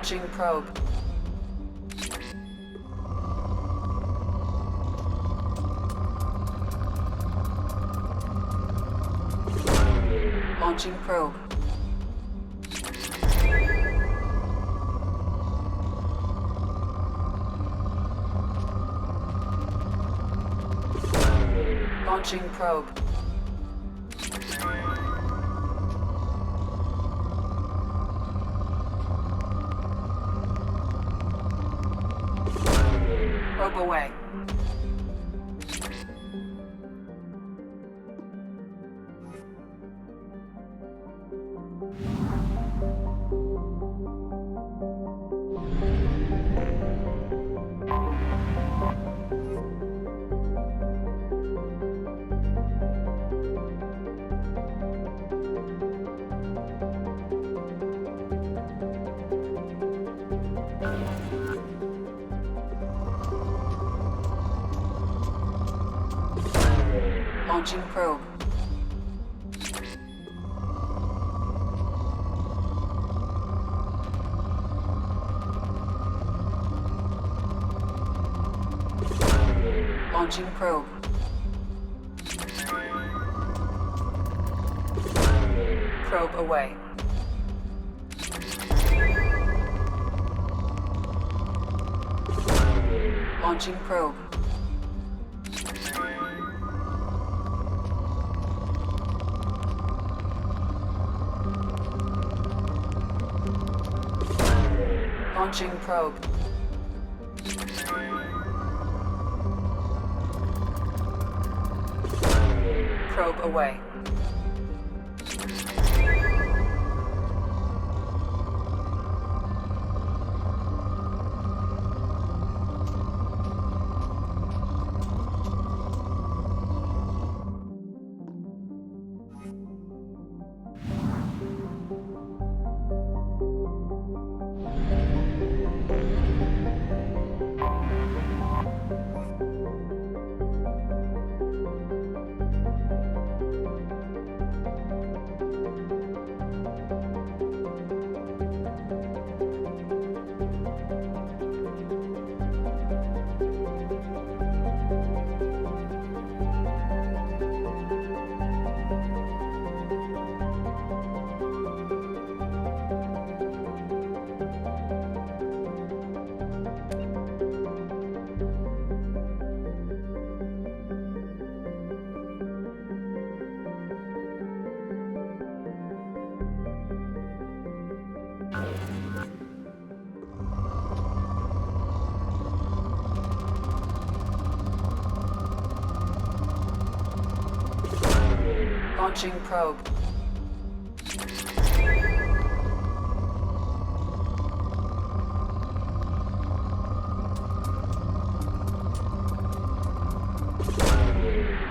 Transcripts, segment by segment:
Launching probe. Launching probe. Launching probe. Probe away. Launching probe. Launching probe. Probe away. Launching probe. Launching probe. Probe away. Launching probe.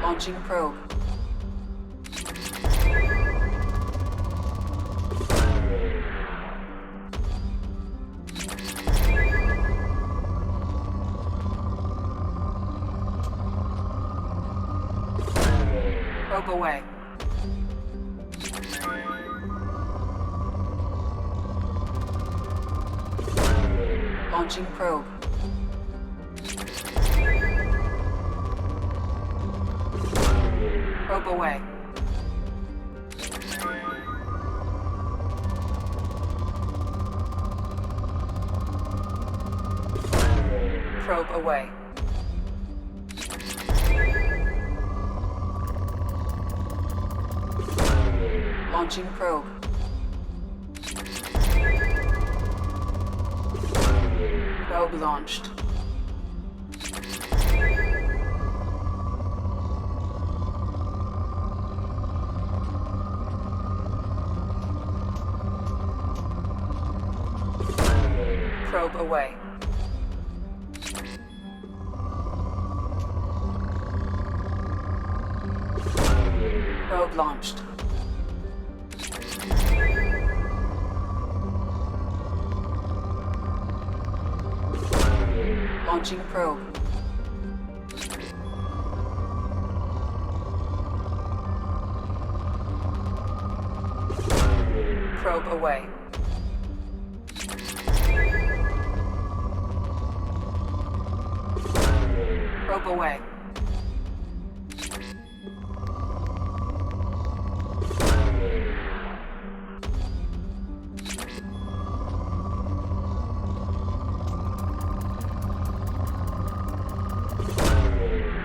Launching probe. Probe away. Launching probe. Probe away. Probe away. Launching probe. Probe launched. Probe away. Probe launched. Launching probe. Probe away. Probe away.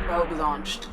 Probe launched.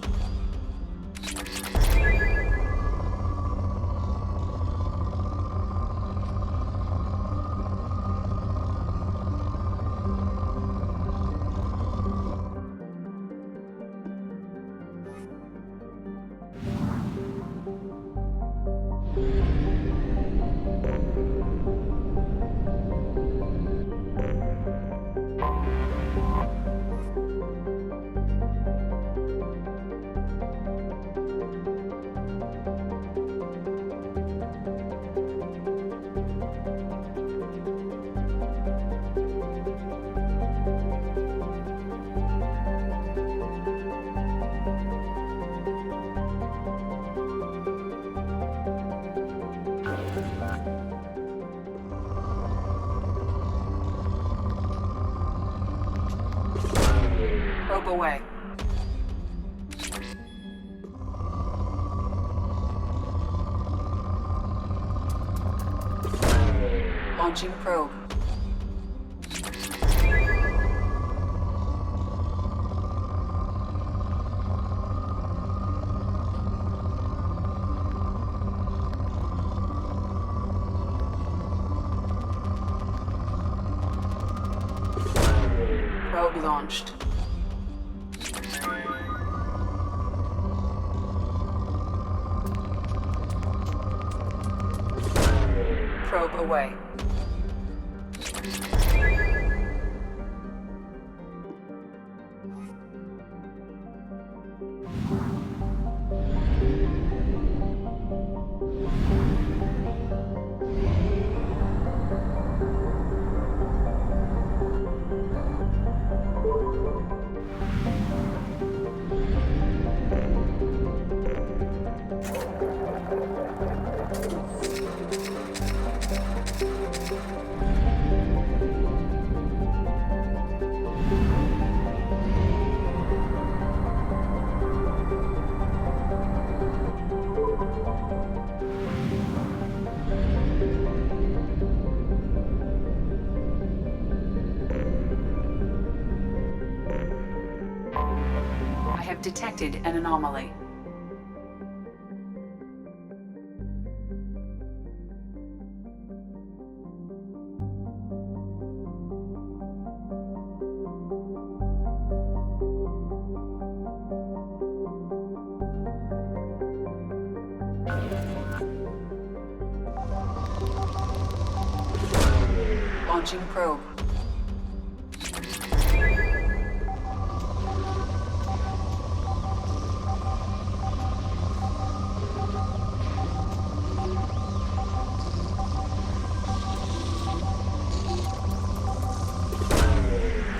Probe away. Launching probe. Probe launched. Probe away. I have detected an anomaly. Launching probe.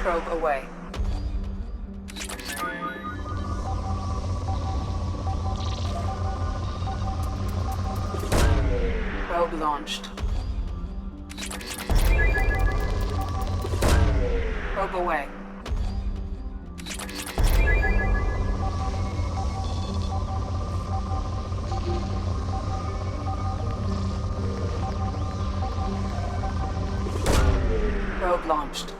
Probe away. Probe launched. Probe away. Probe launched.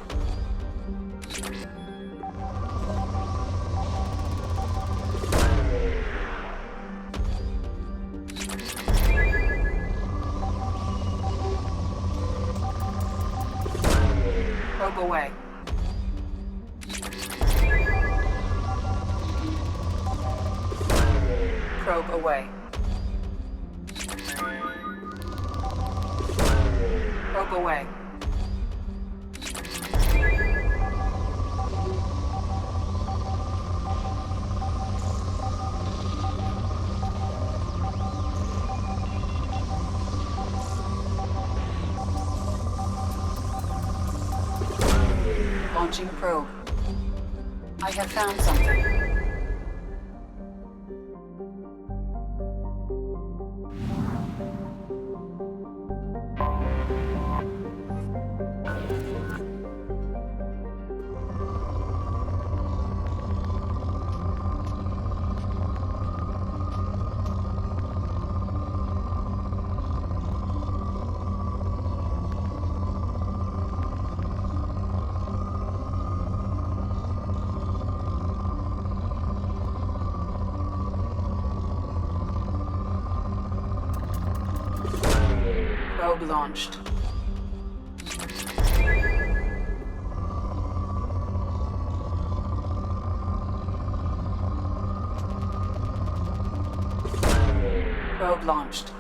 Probe away. Probe away. Probe away. Launching probe. I have found something. Probe launched. Probe launched.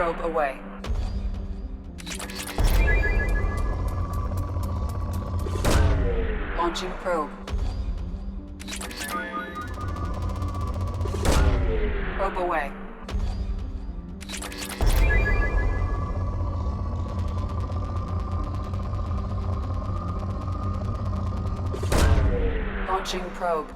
Probe away. Launching probe. Probe away. Launching probe.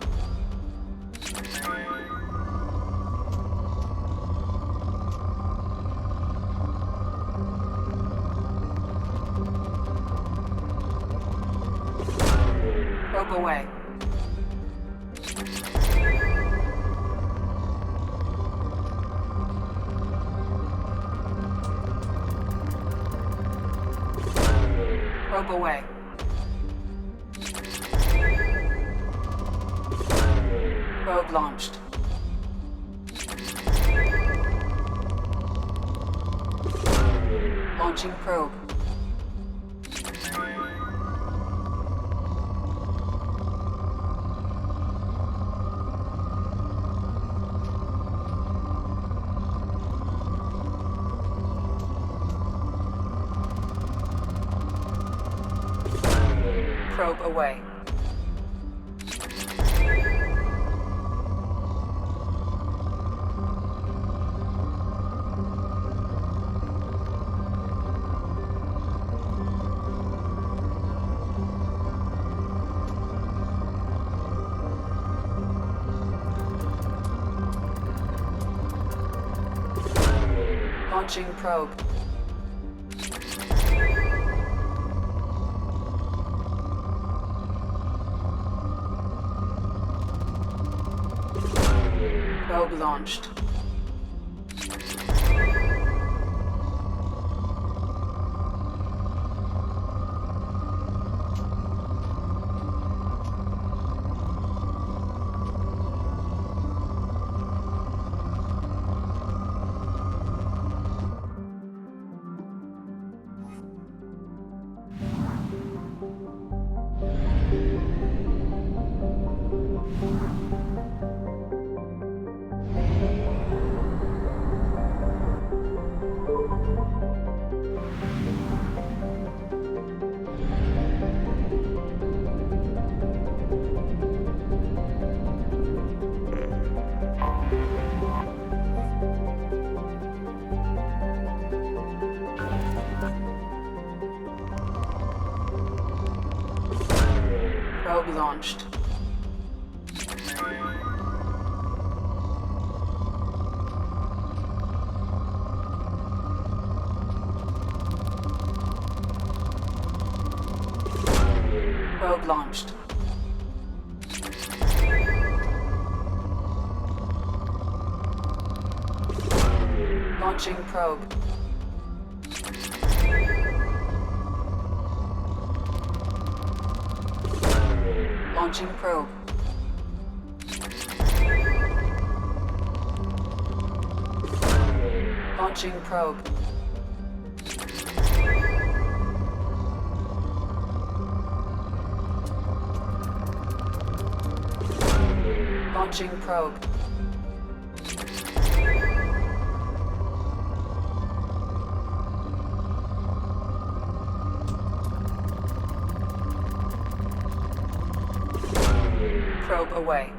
Probe away. Probe away. Probe launched. Launching probe. Probe away. Launching probe. Probe launched. Probe launched. Probe launched. Launching probe. Launching probe. Launching probe. Launching probe. Probe away.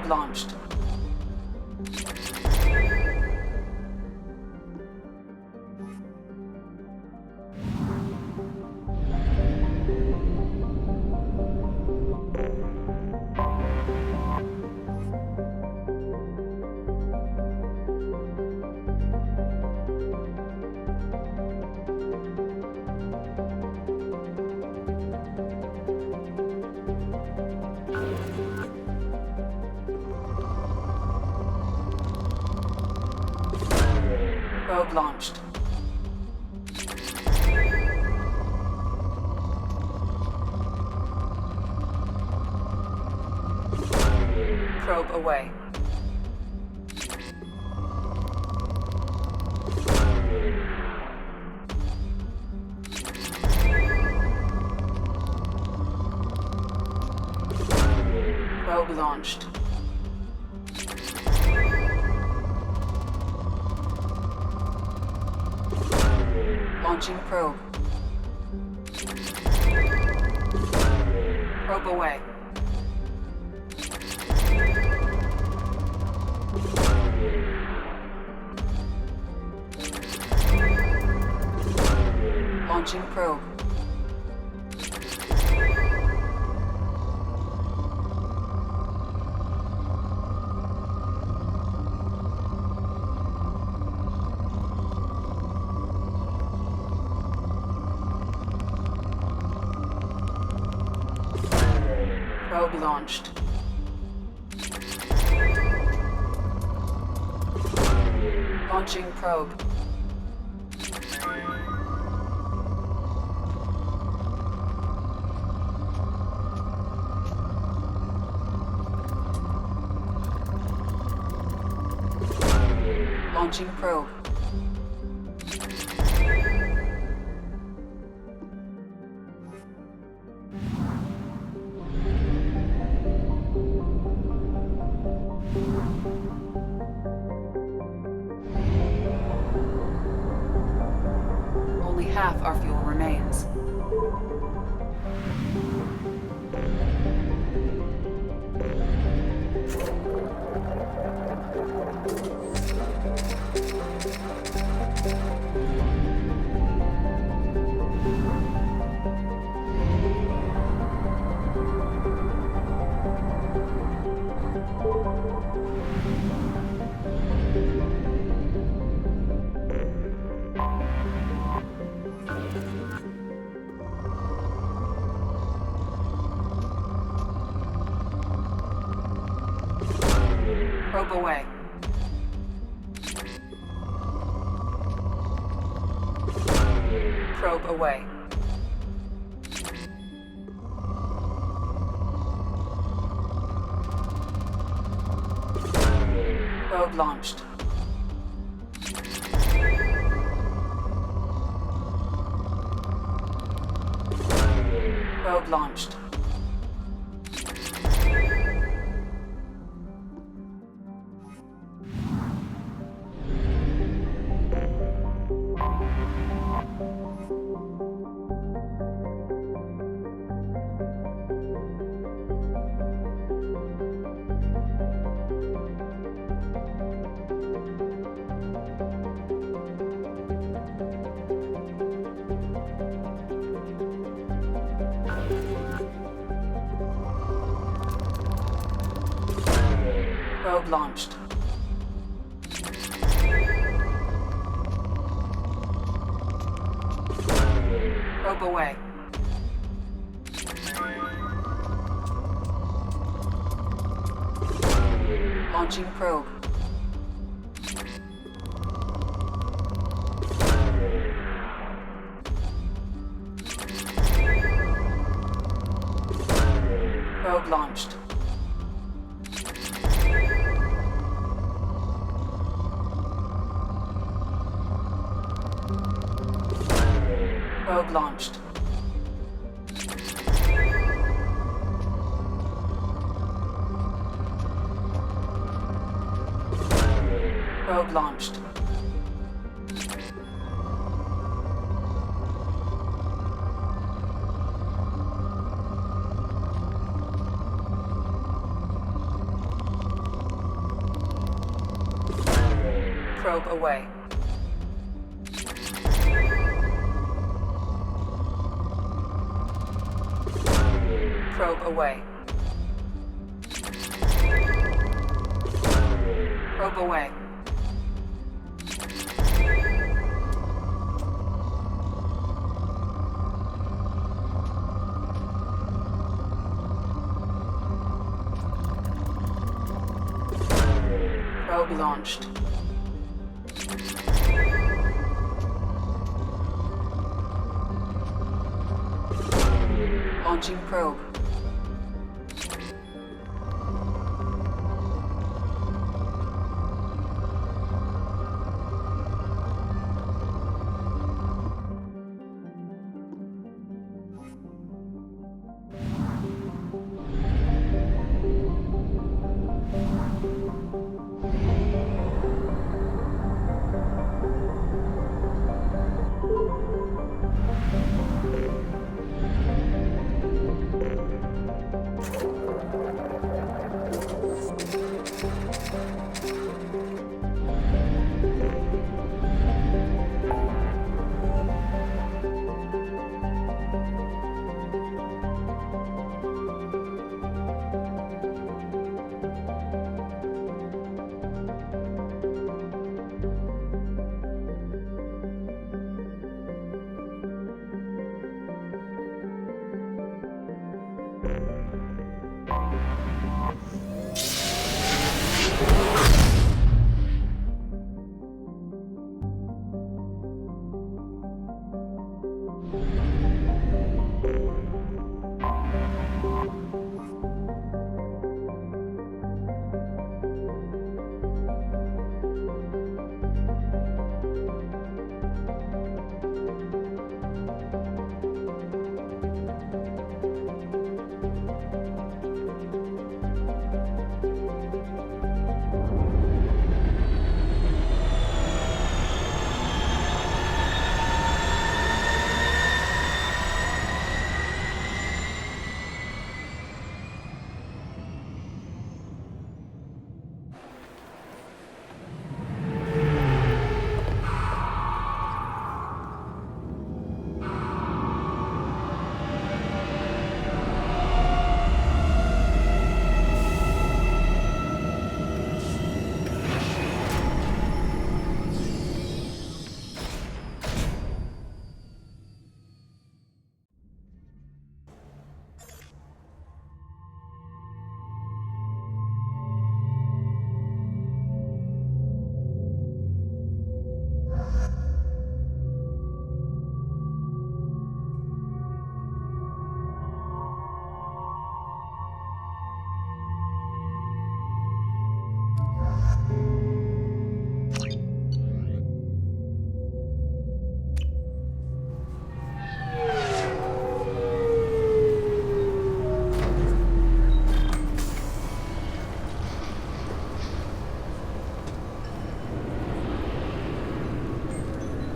Probe launched. Probe launched. Probe away. Probe launched. Launching probe. Probe away. Launching probe. Probe launched. Launching probe. Launching probe. Only half our fuel remains. Probe away. Probe away. Probe launched. Probe launched. Probe launched. Probe away. Launching probe. Probe launched. Probe launched. Probe launched. Probe away. Probe away. Probe away. Probe launched. Launching probe.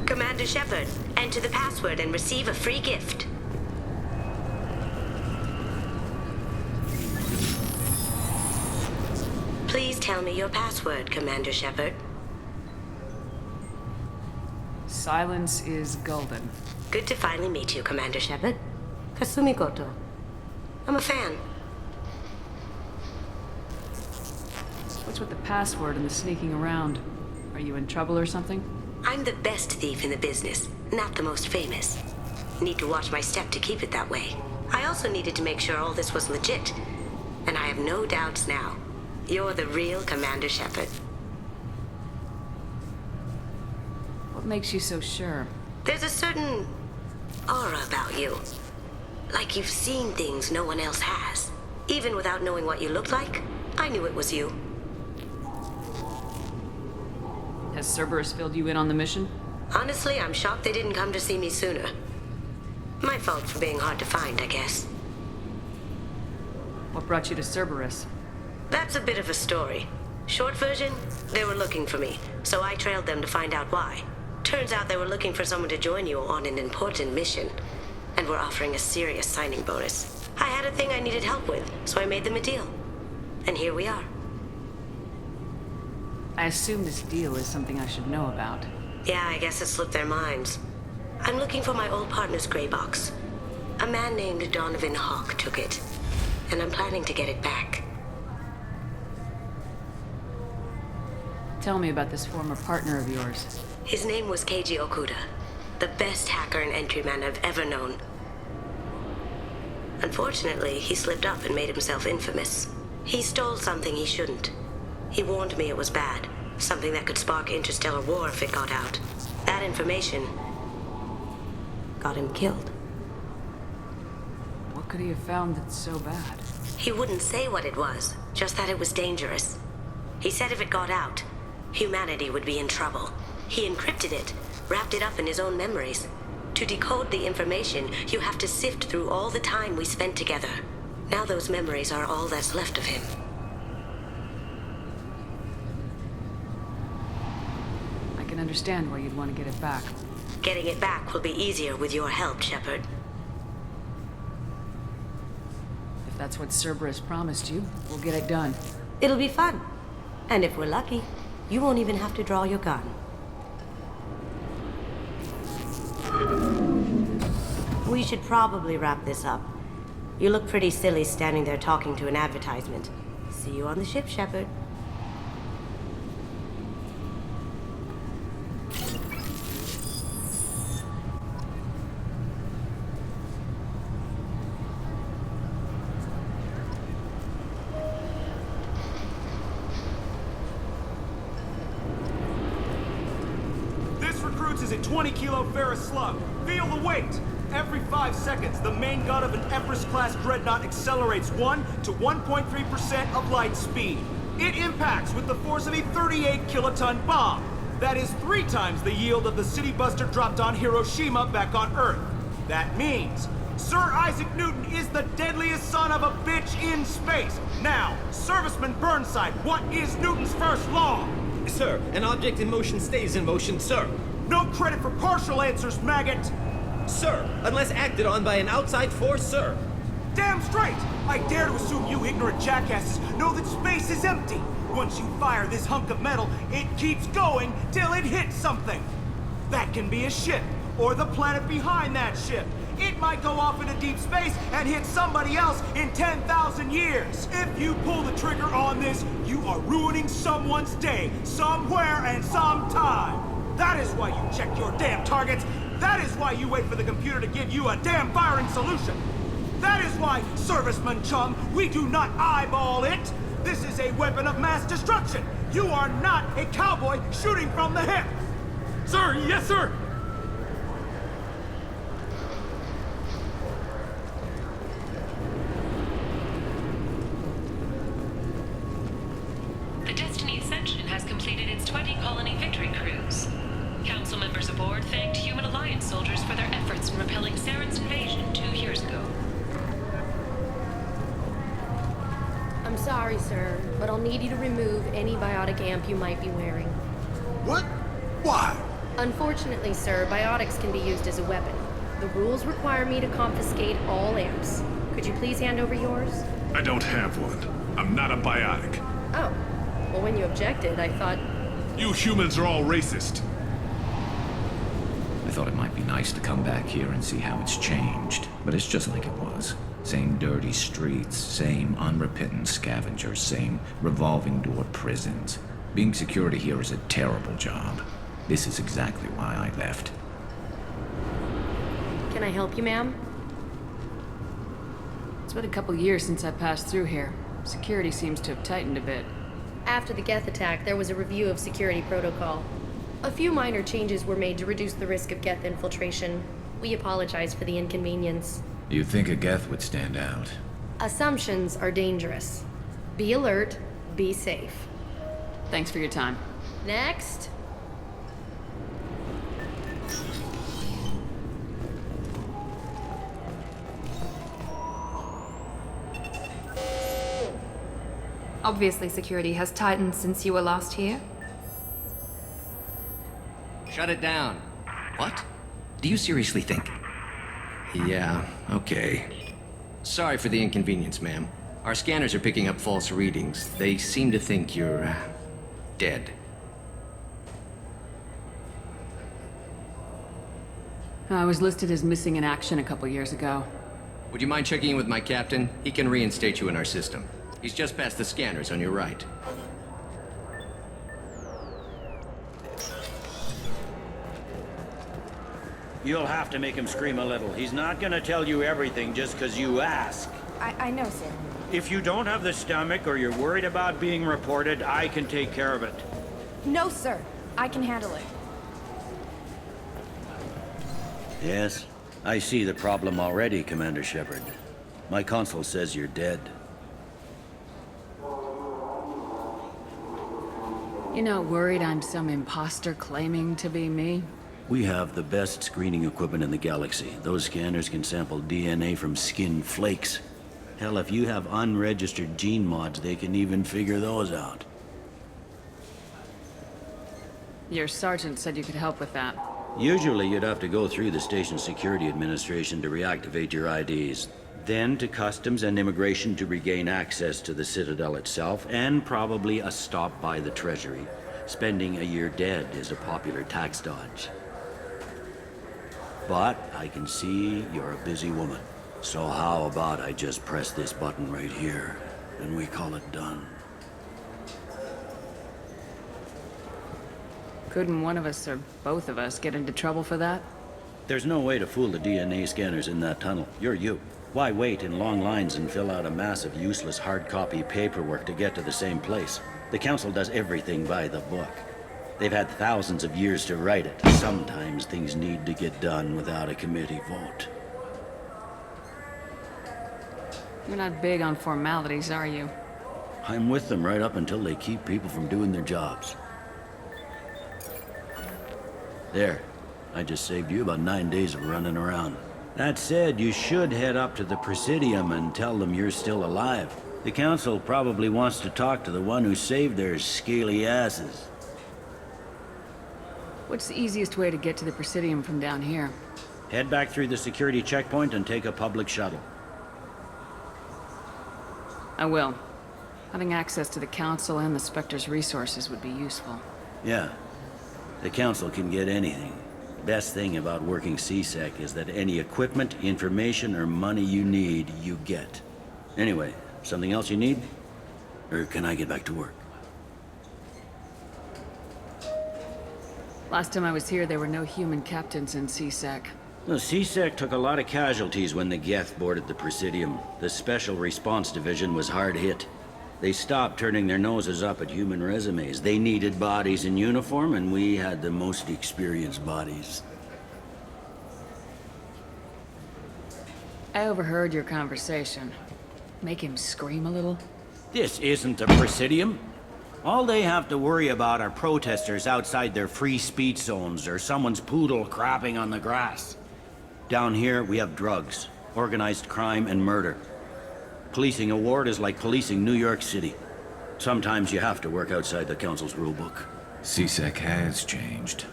Commander Shepard, enter the password and receive a free gift. Please tell me your password, Commander Shepard. Silence is golden. Good to finally meet you, Commander Shepard. Kasumi Goto. I'm a fan. What's with the password and the sneaking around? Are you in trouble or something? I'm the best thief in the business, not the most famous. Need to watch my step to keep it that way. I also needed to make sure all this was legit. And I have no doubts now. You're the real Commander Shepard. What makes you so sure? There's a certain aura about you. Like you've seen things no one else has. Even without knowing what you looked like, I knew it was you. Has Cerberus filled you in on the mission? Honestly, I'm shocked they didn't come to see me sooner. My fault for being hard to find, I guess. What brought you to Cerberus? That's a bit of a story. Short version, they were looking for me, so I trailed them to find out why. Turns out they were looking for someone to join you on an important mission, and were offering a serious signing bonus. I had a thing I needed help with, so I made them a deal. And here we are. I assume this deal is something I should know about. Yeah, I guess it slipped their minds. I'm looking for my old partner's gray box. A man named Donovan Hawk took it, and I'm planning to get it back. Tell me about this former partner of yours. His name was Keiji Okuda, the best hacker and entryman I've ever known. Unfortunately, he slipped up and made himself infamous. He stole something he shouldn't. He warned me it was bad, something that could spark interstellar war if it got out. That information got him killed. What could he have found that's so bad? He wouldn't say what it was, just that it was dangerous. He said if it got out, humanity would be in trouble. He encrypted it, wrapped it up in his own memories. To decode the information, you have to sift through all the time we spent together. Now those memories are all that's left of him. I can understand why you'd want to get it back. Getting it back will be easier with your help, Shepard. If that's what Cerberus promised you, we'll get it done. It'll be fun. And if we're lucky, you won't even have to draw your gun. We should probably wrap this up. You look pretty silly standing there talking to an advertisement. See you on the ship, Shepard. This recruits is a 20-kilo ferrous slug. Feel the weight! Every 5 seconds, the main gun of an Everest-class dreadnought accelerates 1 to 1.3% of light speed. It impacts with the force of a 38-kiloton bomb. That is 3 times the yield of the city buster dropped on Hiroshima back on Earth. That means Sir Isaac Newton is the deadliest son of a bitch in space. Now, Serviceman Burnside, what is Newton's first law? Sir, an object in motion stays in motion, sir. No credit for partial answers, maggot! Sir, unless acted on by an outside force, sir. Damn straight! I dare to assume you ignorant jackasses know that space is empty. Once you fire this hunk of metal, it keeps going till it hits something. That can be a ship, or the planet behind that ship. It might go off into deep space and hit somebody else in 10,000 years. If you pull the trigger on this, you are ruining someone's day, somewhere and sometime. That is why you check your damn targets. That is why you wait for the computer to give you a damn firing solution. That is why, Serviceman Chum, we do not eyeball it. This is a weapon of mass destruction. You are not a cowboy shooting from the hip. Sir, yes, sir. The Destiny Ascension has completed its 20-colony victory cruise. Council members aboard thanked Human Alliance soldiers for their efforts in repelling Saren's invasion 2 years ago. I'm sorry, sir, but I'll need you to remove any biotic amp you might be wearing. What? Why? Unfortunately, sir, biotics can be used as a weapon. The rules require me to confiscate all amps. Could you please hand over yours? I don't have one. I'm not a biotic. Oh. Well, when you objected, I thought... You humans are all racist. I thought it might be nice to come back here and see how it's changed, but it's just like it was. Same dirty streets, same unrepentant scavengers, same revolving door prisons. Being security here is a terrible job. This is exactly why I left. Can I help you, ma'am? It's been a couple years since I passed through here. Security seems to have tightened a bit. After the Geth attack, there was a review of security protocol. A few minor changes were made to reduce the risk of Geth infiltration. We apologize for the inconvenience. You'd think a Geth would stand out. Assumptions are dangerous. Be alert, be safe. Thanks for your time. Next. Obviously, security has tightened since you were last here. Shut it down. What? Do you seriously think? Yeah, okay. Sorry for the inconvenience, ma'am. Our scanners are picking up false readings. They seem to think you're, dead. I was listed as missing in action a couple years ago. Would you mind checking in with my captain? He can reinstate you in our system. He's just past the scanners on your right. You'll have to make him scream a little. He's not gonna tell you everything just because you ask. I know, sir. If you don't have the stomach or you're worried about being reported, I can take care of it. No, sir. I can handle it. Yes, I see the problem already, Commander Shepard. My console says you're dead. You're not worried I'm some imposter claiming to be me? We have the best screening equipment in the galaxy. Those scanners can sample DNA from skin flakes. Hell, if you have unregistered gene mods, they can even figure those out. Your sergeant said you could help with that. Usually you'd have to go through the station security administration to reactivate your IDs. Then to customs and immigration to regain access to the Citadel itself, and probably a stop by the Treasury. Spending a year dead is a popular tax dodge. But I can see you're a busy woman. So how about I just press this button right here, and we call it done? Couldn't one of us, or both of us, get into trouble for that? There's no way to fool the DNA scanners in that tunnel. You're you. Why wait in long lines and fill out a massive useless hard copy paperwork to get to the same place? The Council does everything by the book. They've had thousands of years to write it. Sometimes things need to get done without a committee vote. You're not big on formalities, are you? I'm with them right up until they keep people from doing their jobs. There. I just saved you about 9 days of running around. That said, you should head up to the Presidium and tell them you're still alive. The Council probably wants to talk to the one who saved their scaly asses. What's the easiest way to get to the Presidium from down here? Head back through the security checkpoint and take a public shuttle. I will. Having access to the Council and the Spectre's resources would be useful. Yeah. The Council can get anything. Best thing about working CSEC is that any equipment, information, or money you need, you get. Anyway, something else you need? Or can I get back to work? Last time I was here, there were no human captains in CSEC. Well, CSEC took a lot of casualties when the Geth boarded the Presidium. The Special Response Division was hard hit. They stopped turning their noses up at human resumes. They needed bodies in uniform, and we had the most experienced bodies. I overheard your conversation. Make him scream a little? This isn't the Presidium. All they have to worry about are protesters outside their free speech zones or someone's poodle crapping on the grass. Down here, we have drugs, organized crime, and murder. Policing a ward is like policing New York City. Sometimes you have to work outside the Council's rulebook. CSEC has changed.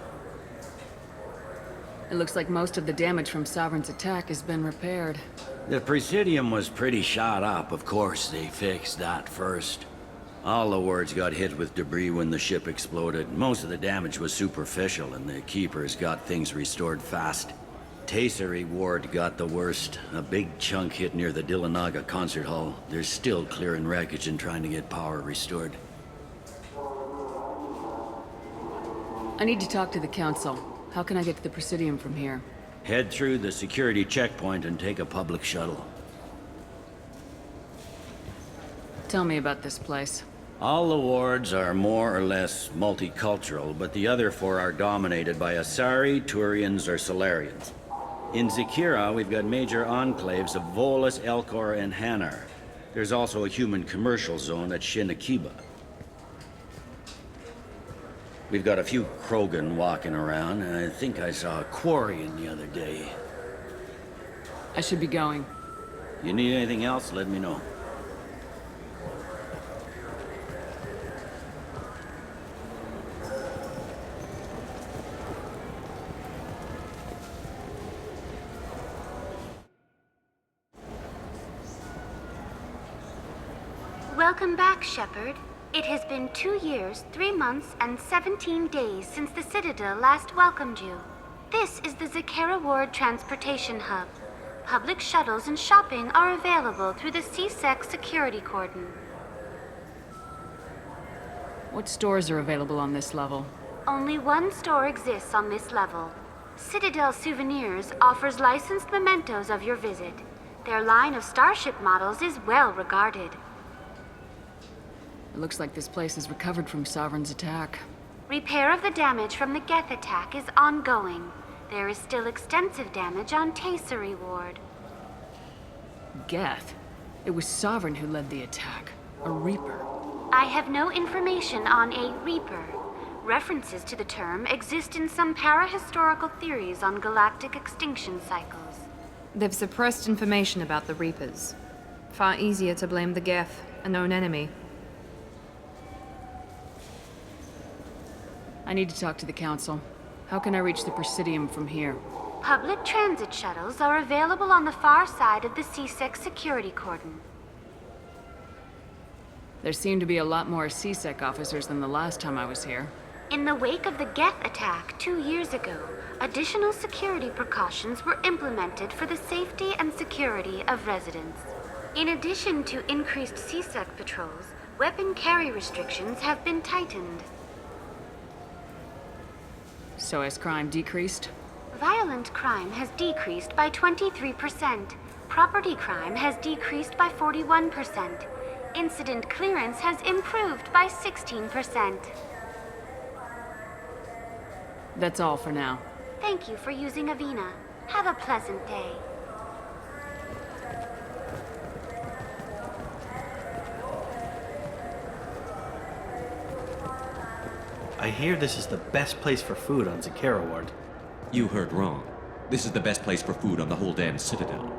It looks like most of the damage from Sovereign's attack has been repaired. The Presidium was pretty shot up. Of course, they fixed that first. All the wards got hit with debris when the ship exploded. Most of the damage was superficial, and the Keepers got things restored fast. Tasery Ward got the worst. A big chunk hit near the Dillanaga concert hall. They're still clearing wreckage and trying to get power restored. I need to talk to the Council. How can I get to the Presidium from here? Head through the security checkpoint and take a public shuttle. Tell me about this place. All the wards are more or less multicultural, but the other four are dominated by Asari, Turians, or Solarians. In Zakira, we've got major enclaves of Volus, Elcor, and Hanar. There's also a human commercial zone at Shin Akiba. We've got a few Krogan walking around, and I think I saw a Quarian the other day. I should be going. You need anything else, let me know. Welcome back, Shepard. It has been 2 years, 3 months, and 17 days since the Citadel last welcomed you. This is the Zakera Ward Transportation Hub. Public shuttles and shopping are available through the CSEC security cordon. What stores are available on this level? Only one store exists on this level. Citadel Souvenirs offers licensed mementos of your visit. Their line of Starship models is well regarded. It looks like this place has recovered from Sovereign's attack. Repair of the damage from the Geth attack is ongoing. There is still extensive damage on Tasery Ward. Geth? It was Sovereign who led the attack. A Reaper. I have no information on a Reaper. References to the term exist in some parahistorical theories on galactic extinction cycles. They've suppressed information about the Reapers. Far easier to blame the Geth, a known enemy. I need to talk to the Council. How can I reach the Presidium from here? Public transit shuttles are available on the far side of the CSEC security cordon. There seem to be a lot more CSEC officers than the last time I was here. In the wake of the Geth attack 2 years ago, additional security precautions were implemented for the safety and security of residents. In addition to increased CSEC patrols, weapon carry restrictions have been tightened. So has crime decreased? Violent crime has decreased by 23%. Property crime has decreased by 41%. Incident clearance has improved by 16%. That's all for now. Thank you for using Avina. Have a pleasant day. I hear this is the best place for food on Zakera Ward. You heard wrong. This is the best place for food on the whole damn Citadel.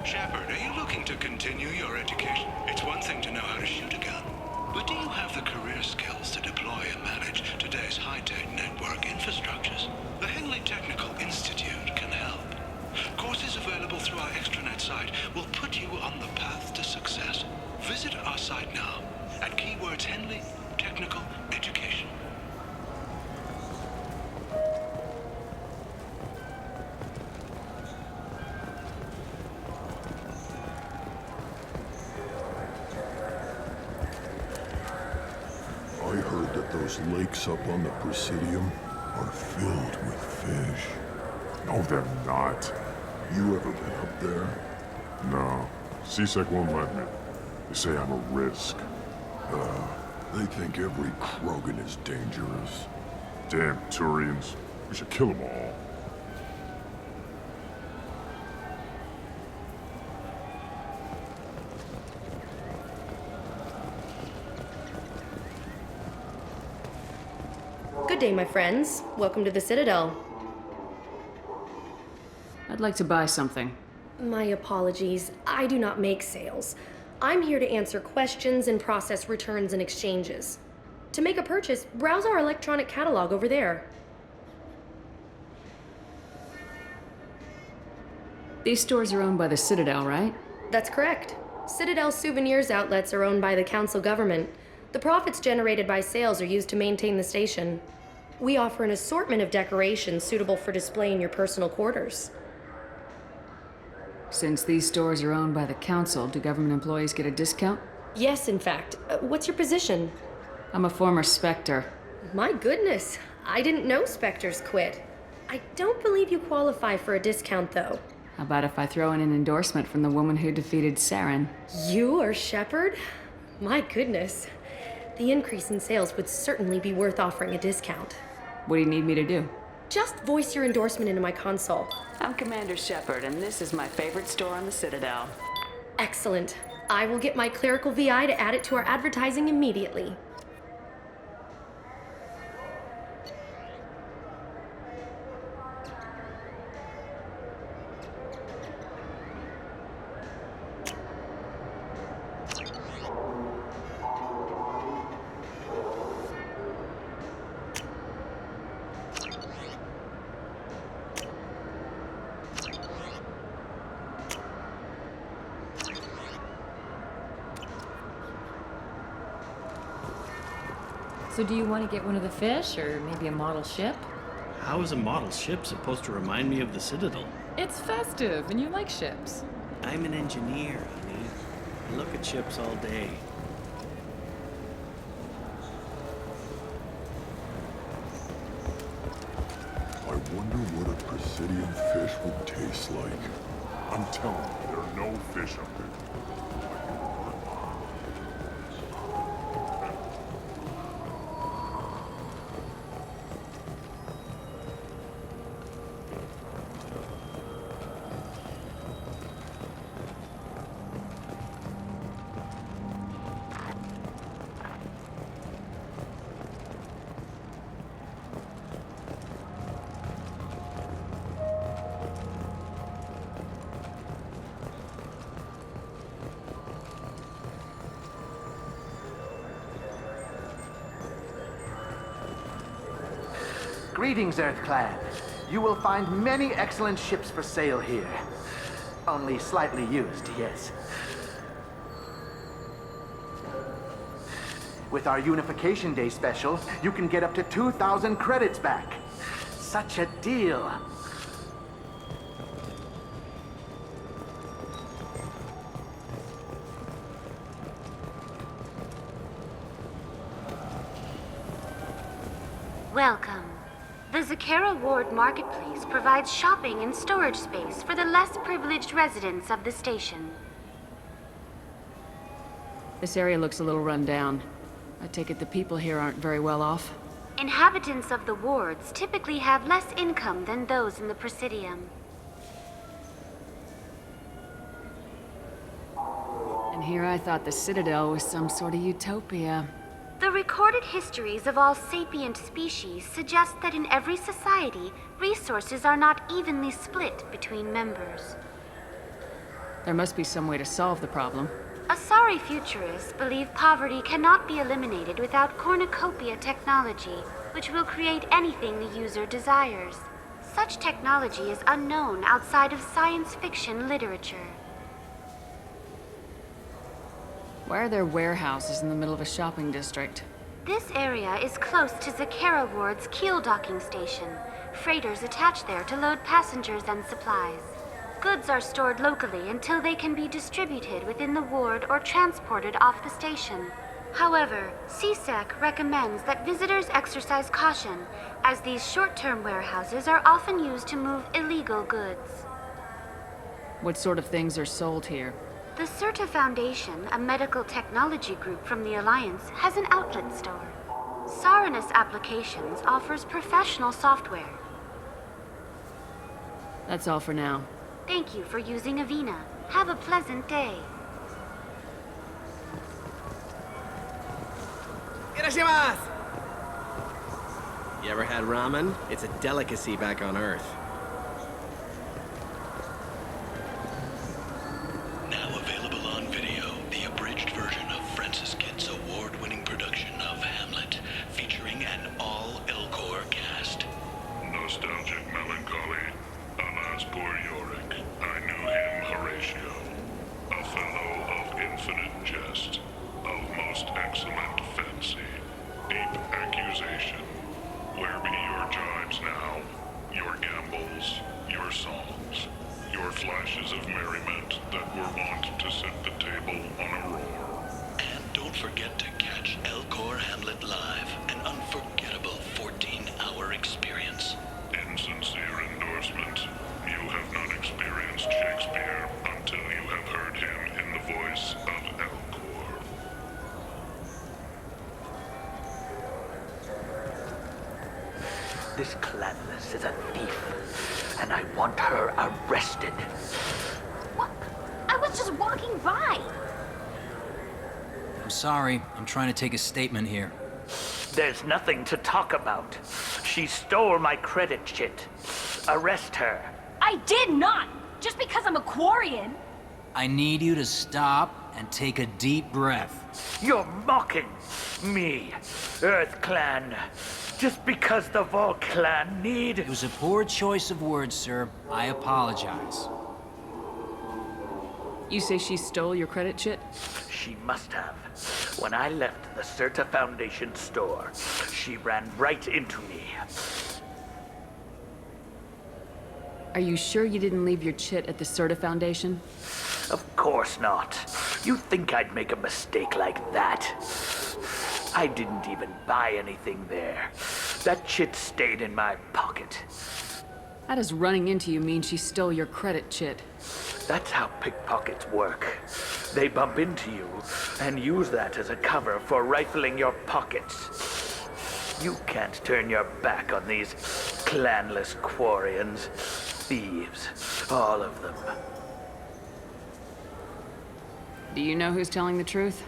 Shepard, are you looking to continue your education? It's one thing to know how to shoot a gun, but do you have the career skills to deploy and manage today's high-tech network infrastructures? The Henley Technical Institute can help. Courses available through our extranet site will put you on the path to success. Visit our site now at keywords Henley Technical Education. I heard that those lakes up on the Presidium are filled with fish. No, they're not. You ever been up there? No. CSEC won't let me. They say I'm a risk. They think every Krogan is dangerous. Damn Turians. We should kill them all. Good day, my friends. Welcome to the Citadel. I'd like to buy something. My apologies. I do not make sales. I'm here to answer questions and process returns and exchanges. To make a purchase, browse our electronic catalog over there. These stores are owned by the Citadel, right? That's correct. Citadel Souvenirs outlets are owned by the Council government. The profits generated by sales are used to maintain the station. We offer an assortment of decorations suitable for display in your personal quarters. Since these stores are owned by the Council, do government employees get a discount? Yes, in fact. What's your position? I'm a former Spectre. My goodness, I didn't know Spectres quit. I don't believe you qualify for a discount, though. How about if I throw in an endorsement from the woman who defeated Saren? You are Shepard? My goodness. The increase in sales would certainly be worth offering a discount. What do you need me to do? Just voice your endorsement into my console. I'm Commander Shepard, and this is my favorite store on the Citadel. Excellent. I will get my clerical VI to add it to our advertising immediately. So do you want to get one of the fish, or maybe a model ship? How is a model ship supposed to remind me of the Citadel? It's festive, and you like ships. I'm an engineer, honey. I look at ships all day. I wonder what a Presidium fish would taste like. I'm telling you, there are no fish up there. Greetings, EarthClan. You will find many excellent ships for sale here. Only slightly used, yes. With our Unification Day special, you can get up to 2,000 credits back. Such a deal. Welcome. The Zakera Ward Marketplace provides shopping and storage space for the less privileged residents of the station. This area looks a little run down. I take it the people here aren't very well off? Inhabitants of the wards typically have less income than those in the Presidium. And here I thought the Citadel was some sort of utopia. The recorded histories of all sapient species suggest that in every society, resources are not evenly split between members. There must be some way to solve the problem. Asari futurists believe poverty cannot be eliminated without cornucopia technology, which will create anything the user desires. Such technology is unknown outside of science fiction literature. Why are there warehouses in the middle of a shopping district? This area is close to Zakera Ward's keel docking station. Freighters attach there to load passengers and supplies. Goods are stored locally until they can be distributed within the ward or transported off the station. However, CSEC recommends that visitors exercise caution, as these short-term warehouses are often used to move illegal goods. What sort of things are sold here? The Certa Foundation, a medical technology group from the Alliance, has an outlet store. Saranus Applications offers professional software. That's all for now. Thank you for using Avina. Have a pleasant day. Irashimasu! You ever had ramen? It's a delicacy back on Earth. Now available on video, the abridged version of Francis Kidd's award-winning production of Hamlet, featuring an all-Elcor cast. Nostalgic melancholy, alas poor Yorick. I knew him, Horatio. A fellow of infinite jest, of most excellent fancy, deep accusation. Where be your jibes now? Your gambols, your songs, your flashes of merriment that were wont to set the table on a roar. And don't forget to catch Elcor Hamlet live, an unforgettable 14-hour experience. Insincere endorsement. You have not experienced Shakespeare until you have heard him in the voice of Elcor. This clanless, Space is a thief, and I want her arrested. What? I was just walking by. I'm sorry. I'm trying to take a statement here. There's nothing to talk about. She stole my credit chit. Arrest her. I did not! Just because I'm a Quarian. I need you to stop and take a deep breath. You're mocking me, Earth Clan. Just because the Vol Clan need... It was a poor choice of words, sir. I apologize. You say she stole your credit chit? She must have. When I left the Certa Foundation store, she ran right into me. Are you sure you didn't leave your chit at the Certa Foundation? Of course not. You think I'd make a mistake like that? I didn't even buy anything there. That chit stayed in my pocket. How does running into you mean she stole your credit chit? That's how pickpockets work. They bump into you and use that as a cover for rifling your pockets. You can't turn your back on these clanless Quarians. Thieves, all of them. Do you know who's telling the truth?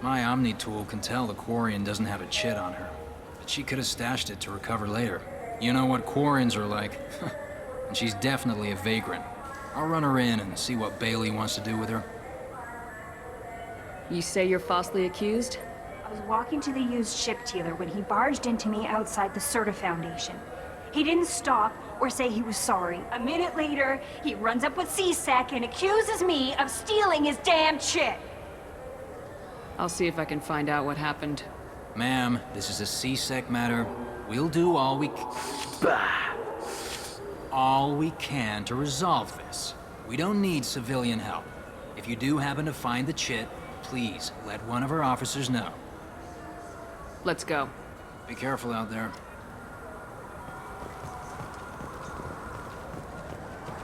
My Omni tool can tell the Quarian doesn't have a chit on her, but she could have stashed it to recover later. You know what Quarians are like, and she's definitely a vagrant. I'll run her in and see what Bailey wants to do with her. You say you're falsely accused? I was walking to the used ship dealer when he barged into me outside the Certa Foundation. He didn't stop or say he was sorry. A minute later, he runs up with C-Sec and accuses me of stealing his damn chit. I'll see if I can find out what happened. Ma'am, this is a C-Sec matter. We'll do all we can to resolve this. We don't need civilian help. If you do happen to find the chit, please let one of our officers know. Let's go. Be careful out there.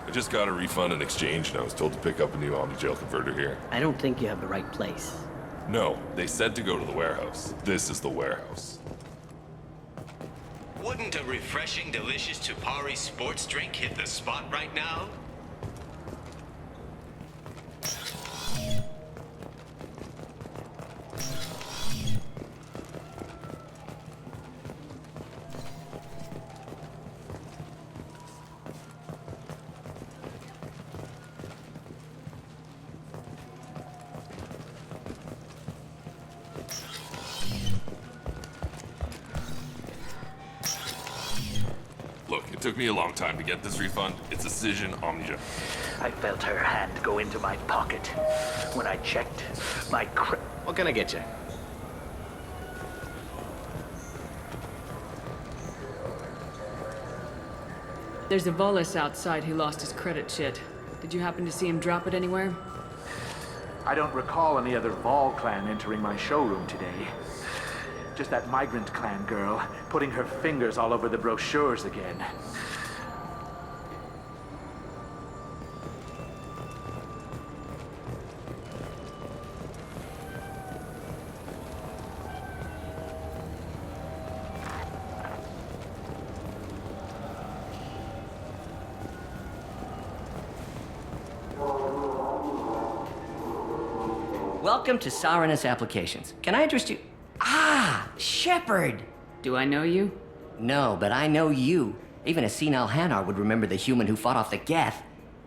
I just got a refund and exchange, and I was told to pick up a new Omni-Gel converter here. I don't think you have the right place. No, they said to go to the warehouse. This is the warehouse. Wouldn't a refreshing, delicious Tupari sports drink hit the spot right now? Look, it took me a long time to get this refund. It's Cision Omni-Gel. I felt her hand go into my pocket. When I checked, my What can I get you? There's a Volus outside who lost his credit chit. Did you happen to see him drop it anywhere? I don't recall any other Vol clan entering my showroom today. Just that migrant clan girl putting her fingers all over the brochures again. Welcome to Saranus Applications. Can I interest you? Ah, Shepard! Do I know you? No, but I know you. Even a senile Hanar would remember the human who fought off the Geth.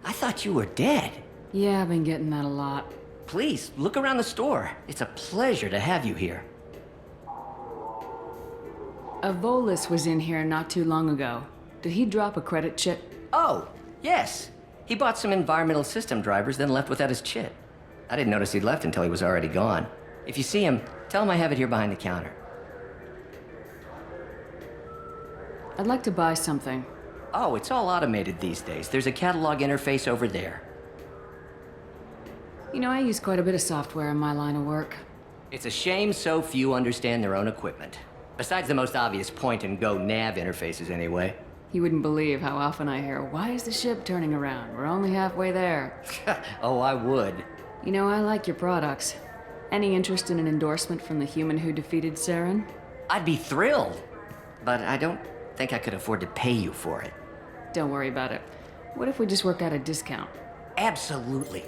I thought you were dead. Yeah, I've been getting that a lot. Please, look around the store. It's a pleasure to have you here. A Volus was in here not too long ago. Did he drop a credit chit? Oh, yes. He bought some environmental system drivers, then left without his chit. I didn't notice he'd left until he was already gone. If you see him, tell him I have it here behind the counter. I'd like to buy something. Oh, it's all automated these days. There's a catalog interface over there. You know, I use quite a bit of software in my line of work. It's a shame so few understand their own equipment. Besides the most obvious point-and-go nav interfaces, anyway. You wouldn't believe how often I hear, "Why is the ship turning around? We're only halfway there." Oh, I would. You know, I like your products. Any interest in an endorsement from the human who defeated Saren? I'd be thrilled. But I don't think I could afford to pay you for it. Don't worry about it. What if we just worked out a discount? Absolutely.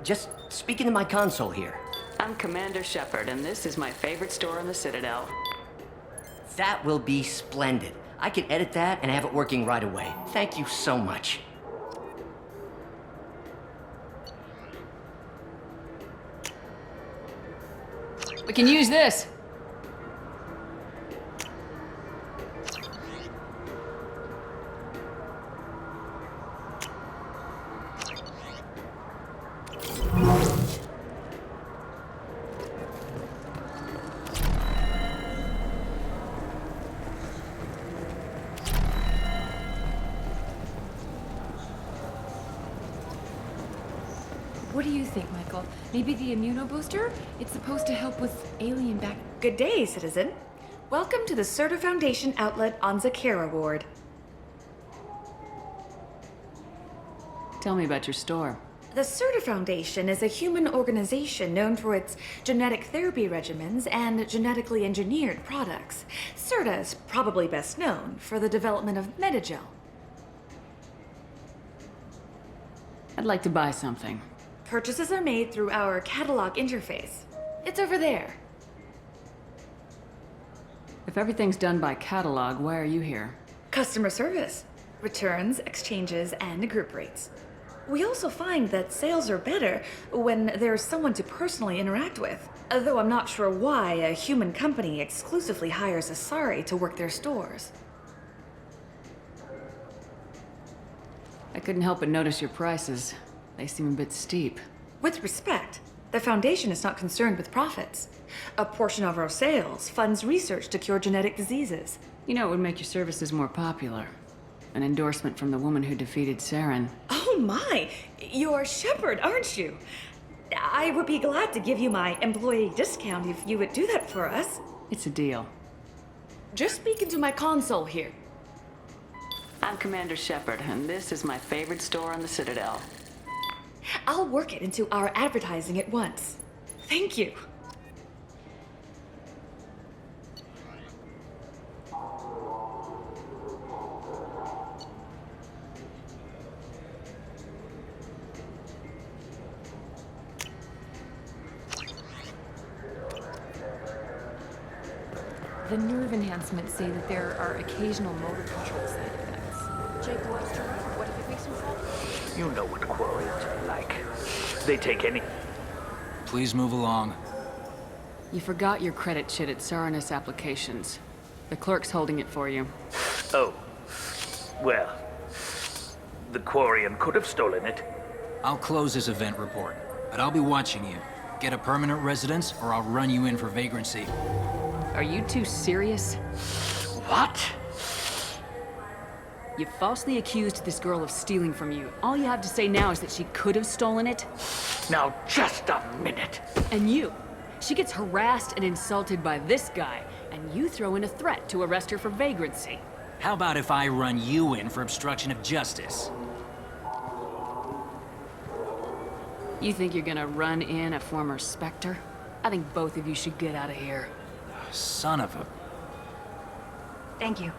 Just speak into my console here. I'm Commander Shepard, and this is my favorite store on the Citadel. That will be splendid. I can edit that and have it working right away. Thank you so much. We can use this! What do you think, Michael? Maybe the immunobooster? It's supposed to help with alien back. Good day, citizen. Welcome to the Serta Foundation outlet on Zakera Ward. Tell me about your store. The Serta Foundation is a human organization known for its genetic therapy regimens and genetically engineered products. Serta is probably best known for the development of Metagel. I'd like to buy something. Purchases are made through our catalog interface. It's over there. If everything's done by catalog, why are you here? Customer service, returns, exchanges, and group rates. We also find that sales are better when there's someone to personally interact with. Though I'm not sure why a human company exclusively hires Asari to work their stores. I couldn't help but notice your prices. They seem a bit steep. With respect, the Foundation is not concerned with profits. A portion of our sales funds research to cure genetic diseases. You know, it would make your services more popular. An endorsement from the woman who defeated Saren. Oh my! You're Shepard, aren't you? I would be glad to give you my employee discount if you would do that for us. It's a deal. Just speak into my console here. I'm Commander Shepard, and this is my favorite store on the Citadel. I'll work it into our advertising at once. Thank you. The nerve enhancements say that there are occasional motor control side effects. Jake wants to run. What if it makes him fall? You know what Quarians are like. They take any... Please move along. You forgot your credit chit at Saranus Applications. The clerk's holding it for you. Oh. Well, the Quarian could have stolen it. I'll close this event report, but I'll be watching you. Get a permanent residence, or I'll run you in for vagrancy. Are you two serious? What? You falsely accused this girl of stealing from you. All you have to say now is that she could have stolen it. Now, just a minute. And you. She gets harassed and insulted by this guy, and you throw in a threat to arrest her for vagrancy. How about if I run you in for obstruction of justice? You think you're gonna run in a former Spectre? I think both of you should get out of here. Son of a... Thank you.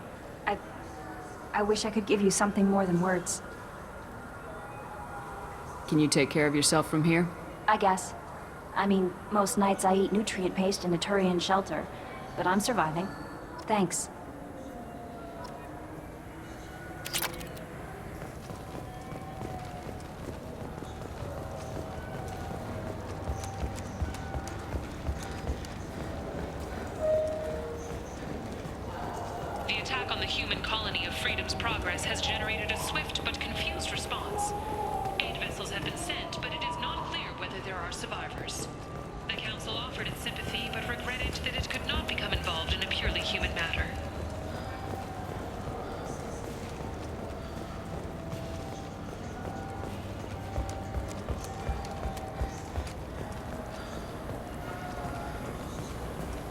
I wish I could give you something more than words. Can you take care of yourself from here? I guess. I mean, most nights I eat nutrient paste in a Turian shelter, but I'm surviving. Thanks. The attack on the human colony of Freedom's Progress has generated a swift but confused response. Aid vessels have been sent, but it is not clear whether there are survivors. The Council offered its sympathy, but regretted that it could not become involved in a purely human matter.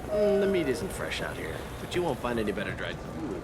The meat isn't fresh out here, but you won't find any better dried food.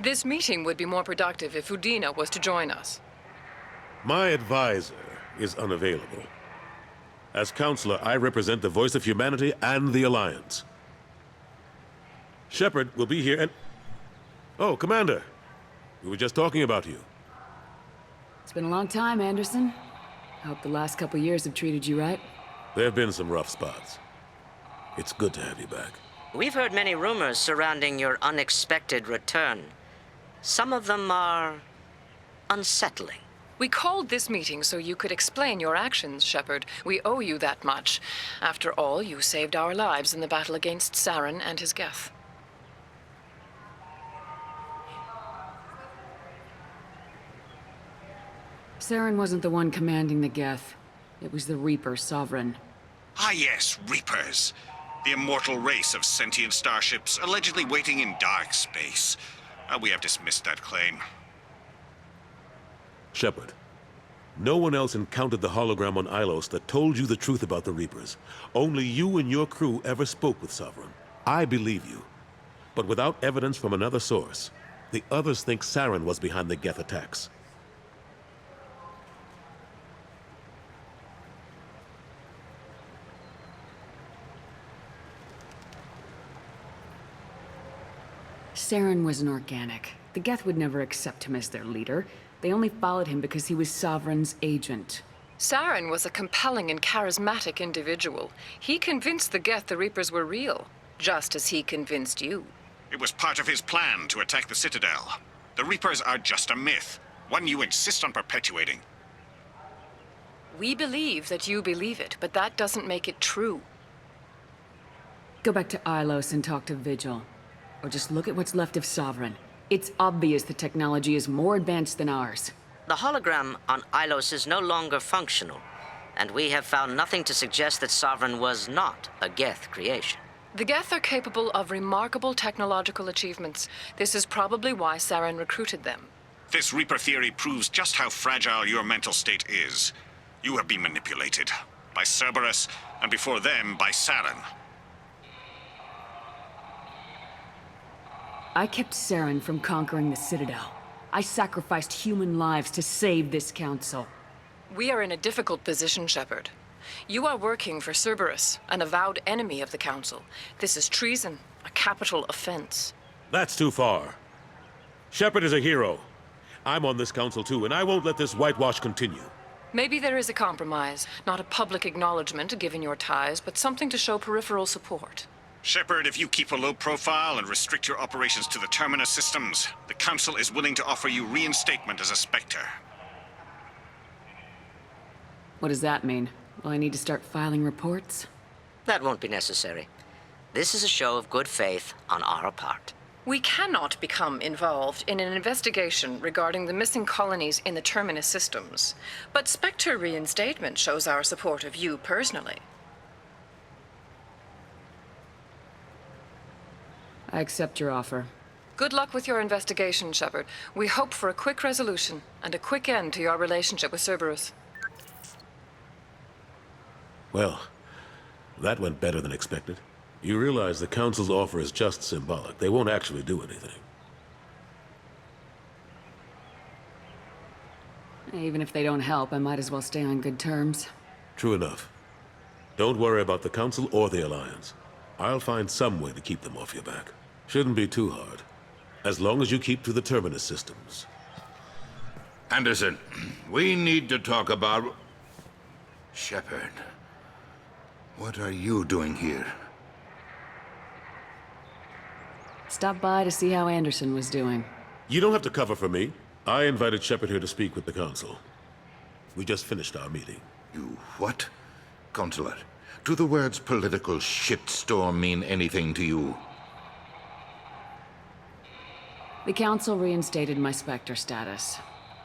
This meeting would be more productive if Udina was to join us. My advisor is unavailable. As counselor, I represent the voice of humanity and the Alliance. Shepard will be here and... Oh, Commander. We were just talking about you. It's been a long time, Anderson. I hope the last couple years have treated you right. There have been some rough spots. It's good to have you back. We've heard many rumors surrounding your unexpected return. Some of them are unsettling. We called this meeting so you could explain your actions, Shepard. We owe you that much. After all, you saved our lives in the battle against Saren and his Geth. Saren wasn't the one commanding the Geth. It was the Reaper Sovereign. Ah yes, Reapers. The immortal race of sentient starships allegedly waiting in dark space. We have dismissed that claim. Shepard, no one else encountered the hologram on Ilos that told you the truth about the Reapers. Only you and your crew ever spoke with Sovereign. I believe you. But without evidence from another source, the others think Saren was behind the Geth attacks. Saren was an organic. The Geth would never accept him as their leader. They only followed him because he was Sovereign's agent. Saren was a compelling and charismatic individual. He convinced the Geth the Reapers were real, just as he convinced you. It was part of his plan to attack the Citadel. The Reapers are just a myth, one you insist on perpetuating. We believe that you believe it, but that doesn't make it true. Go back to Ilos and talk to Vigil. Or just look at what's left of Sovereign. It's obvious the technology is more advanced than ours. The hologram on Ilos is no longer functional, and we have found nothing to suggest that Sovereign was not a Geth creation. The Geth are capable of remarkable technological achievements. This is probably why Saren recruited them. This Reaper theory proves just how fragile your mental state is. You have been manipulated. By Cerberus, and before them, by Saren. I kept Saren from conquering the Citadel. I sacrificed human lives to save this council. We are in a difficult position, Shepard. You are working for Cerberus, an avowed enemy of the Council. This is treason, a capital offense. That's too far. Shepard is a hero. I'm on this council too, and I won't let this whitewash continue. Maybe there is a compromise. Not a public acknowledgement given your ties, but something to show peripheral support. Shepard, if you keep a low profile and restrict your operations to the Terminus systems, the Council is willing to offer you reinstatement as a Spectre. What does that mean? Will I need to start filing reports? That won't be necessary. This is a show of good faith on our part. We cannot become involved in an investigation regarding the missing colonies in the Terminus systems, but Spectre reinstatement shows our support of you personally. I accept your offer. Good luck with your investigation, Shepard. We hope for a quick resolution and a quick end to your relationship with Cerberus. Well, that went better than expected. You realize the Council's offer is just symbolic. They won't actually do anything. Even if they don't help, I might as well stay on good terms. True enough. Don't worry about the Council or the Alliance. I'll find some way to keep them off your back. Shouldn't be too hard. As long as you keep to the Terminus systems. Anderson, we need to talk about... Shepard. What are you doing here? Stop by to see how Anderson was doing. You don't have to cover for me. I invited Shepard here to speak with the Council. We just finished our meeting. You what? Consular, do the words political shitstorm mean anything to you? The Council reinstated my Spectre status.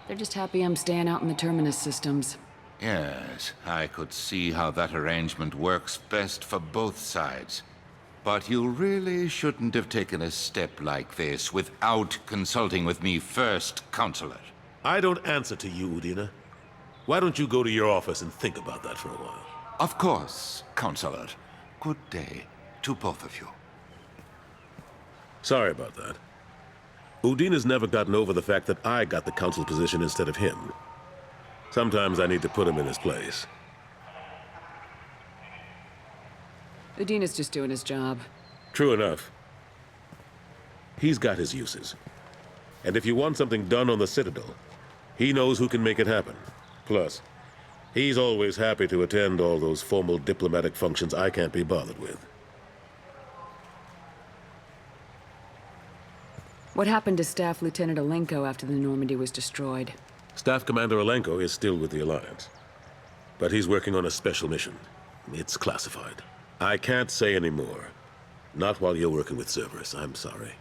They're just happy I'm staying out in the Terminus systems. Yes, I could see how that arrangement works best for both sides. But you really shouldn't have taken a step like this without consulting with me first, Consular. I don't answer to you, Udina. Why don't you go to your office and think about that for a while? Of course, Consular. Good day to both of you. Sorry about that. Udina's never gotten over the fact that I got the Council's position instead of him. Sometimes I need to put him in his place. Udina's just doing his job. True enough. He's got his uses. And if you want something done on the Citadel, he knows who can make it happen. Plus, he's always happy to attend all those formal diplomatic functions I can't be bothered with. What happened to Staff Lieutenant Alenko after the Normandy was destroyed? Staff Commander Alenko is still with the Alliance. But he's working on a special mission. It's classified. I can't say any more. Not while you're working with Cerberus, I'm sorry.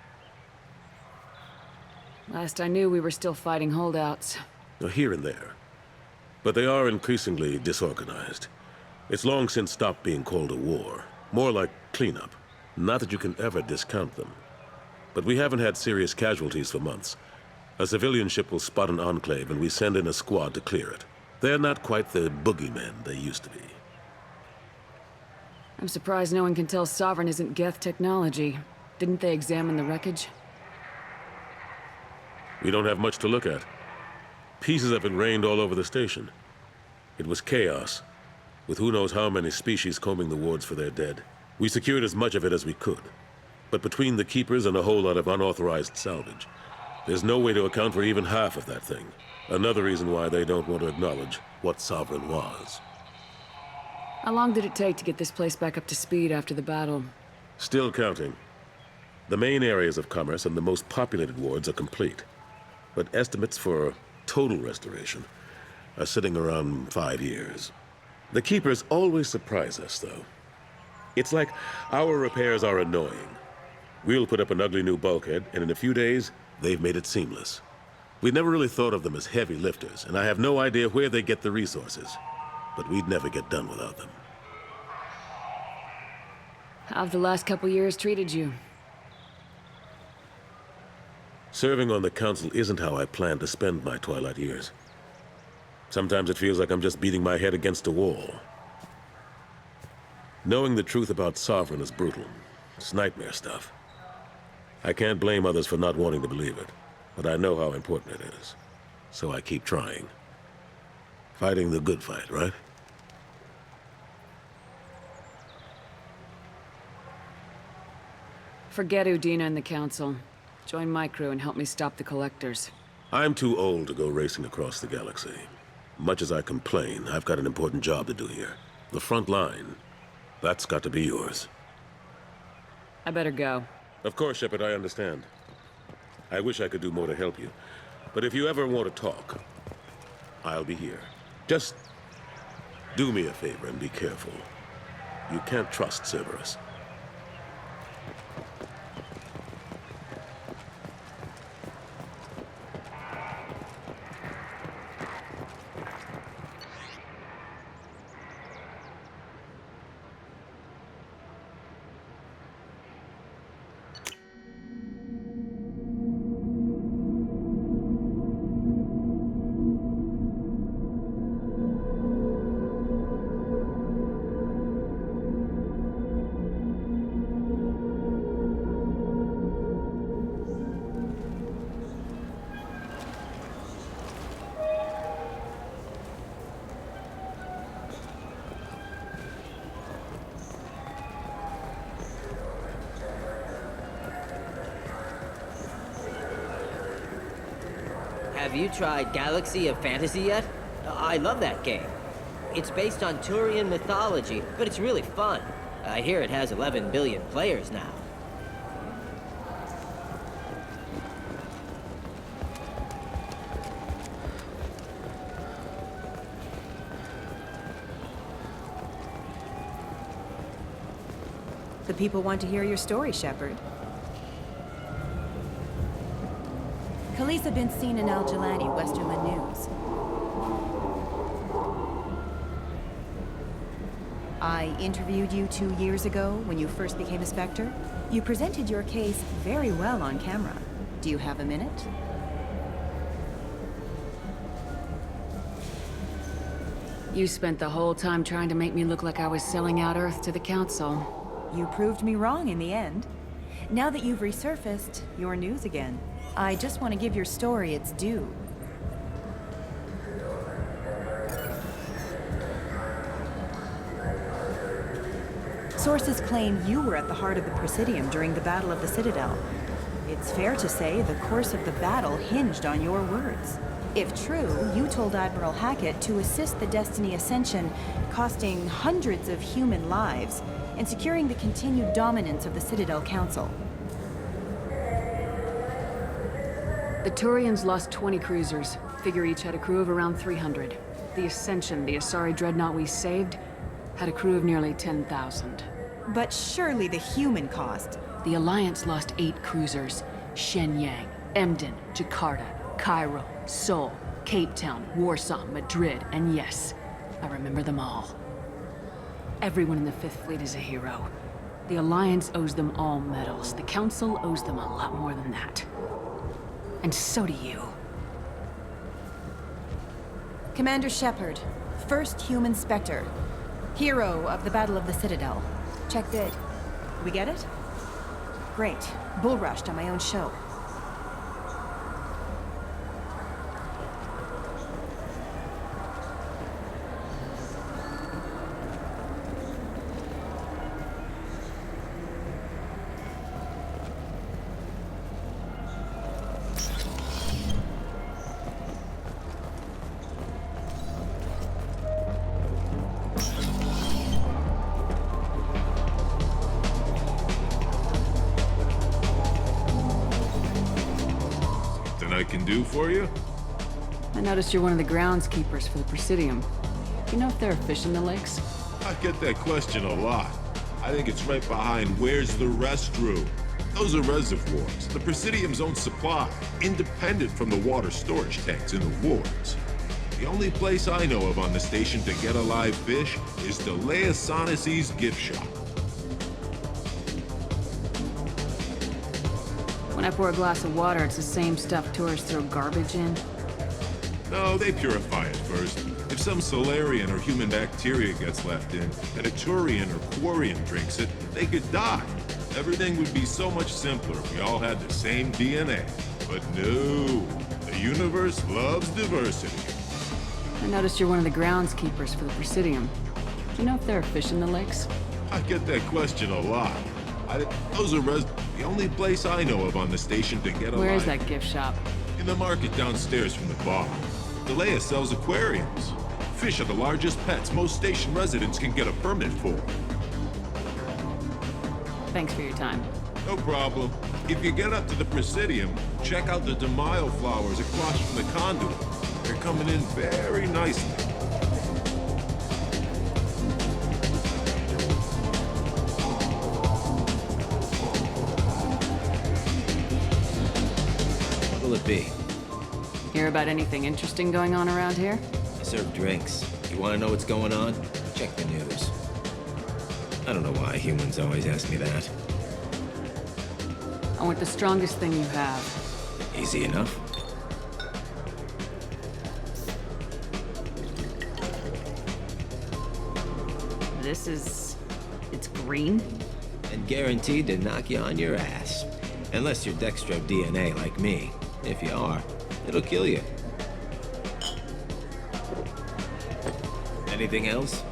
Last I knew, we were still fighting holdouts. Here and there. But they are increasingly disorganized. It's long since stopped being called a war. More like cleanup. Not that you can ever discount them. But we haven't had serious casualties for months. A civilian ship will spot an enclave and we send in a squad to clear it. They're not quite the boogeymen they used to be. I'm surprised no one can tell Sovereign isn't Geth technology. Didn't they examine the wreckage? We don't have much to look at. Pieces have been rained all over the station. It was chaos, with who knows how many species combing the wards for their dead. We secured as much of it as we could. But between the Keepers and a whole lot of unauthorized salvage, there's no way to account for even half of that thing. Another reason why they don't want to acknowledge what Sovereign was. How long did it take to get this place back up to speed after the battle? Still counting. The main areas of commerce and the most populated wards are complete. But estimates for total restoration are sitting around 5 years. The Keepers always surprise us, though. It's like our repairs are annoying. We'll put up an ugly new bulkhead, and in a few days, they've made it seamless. We never really thought of them as heavy lifters, and I have no idea where they get the resources. But we'd never get done without them. How have the last couple years treated you? Serving on the Council isn't how I plan to spend my twilight years. Sometimes it feels like I'm just beating my head against a wall. Knowing the truth about Sovereign is brutal. It's nightmare stuff. I can't blame others for not wanting to believe it, but I know how important it is. So I keep trying. Fighting the good fight, right? Forget Udina and the Council. Join my crew and help me stop the Collectors. I'm too old to go racing across the galaxy. Much as I complain, I've got an important job to do here. The front line. That's got to be yours. I better go. Of course, Shepard, I understand. I wish I could do more to help you. But if you ever want to talk, I'll be here. Just do me a favor and be careful. You can't trust Cerberus. Have you tried Galaxy of Fantasy yet? I love that game. It's based on Turian mythology, but it's really fun. I hear it has 11 billion players now. The people want to hear your story, Shepard. Khaleesa bint seen in Al Jalani, Westerland News. I interviewed you 2 years ago when you first became a Spectre. You presented your case very well on camera. Do you have a minute? You spent the whole time trying to make me look like I was selling out Earth to the Council. You proved me wrong in the end. Now that you've resurfaced, you're news again. I just want to give your story its due. Sources claim you were at the heart of the Presidium during the Battle of the Citadel. It's fair to say the course of the battle hinged on your words. If true, you told Admiral Hackett to assist the Destiny Ascension, costing hundreds of human lives, and securing the continued dominance of the Citadel Council. The Turians lost 20 cruisers. Figure each had a crew of around 300. The Ascension, the Asari dreadnought we saved, had a crew of nearly 10,000. But surely the human cost. The Alliance lost 8 cruisers. Shenyang, Emden, Jakarta, Cairo, Seoul, Cape Town, Warsaw, Madrid, and yes, I remember them all. Everyone in the Fifth Fleet is a hero. The Alliance owes them all medals. The Council owes them a lot more than that. And so do you. Commander Shepard, first human Spectre. Hero of the Battle of the Citadel. Check bid. We get it? Great. Bull rushed on my own show. I can do for you? I noticed you're one of the groundskeepers for the Presidium. You know if there are fish in the lakes? I get that question a lot. I think it's right behind where's the restroom. Those are reservoirs, the Presidium's own supply, independent from the water storage tanks in the wards. The only place I know of on the station to get a live fish is Delea Sonasy's gift shop. When I pour a glass of water, it's the same stuff tourists throw garbage in? No, they purify it first. If some Solarian or human bacteria gets left in, and a Turian or Quarian drinks it, they could die. Everything would be so much simpler if we all had the same DNA. But no, the universe loves diversity. I noticed you're one of the groundskeepers for the Presidium. Do you know if there are fish in the lakes? I get that question a lot. Those are the only place I know of on the station to get a Where is that gift shop? In the market downstairs from the bar. Delea sells aquariums. Fish are the largest pets most station residents can get a permit for. Thanks for your time. No problem. If you get up to the Presidium, check out the DeMaio flowers across from the conduit. They're coming in very nicely. What'll it be? Hear about anything interesting going on around here? I serve drinks. You want to know what's going on? Check the news. I don't know why humans always ask me that. I want the strongest thing you have. Easy enough. It's green? And guaranteed to knock you on your ass. Unless you're Dextro DNA like me. If you are, it'll kill you. Anything else?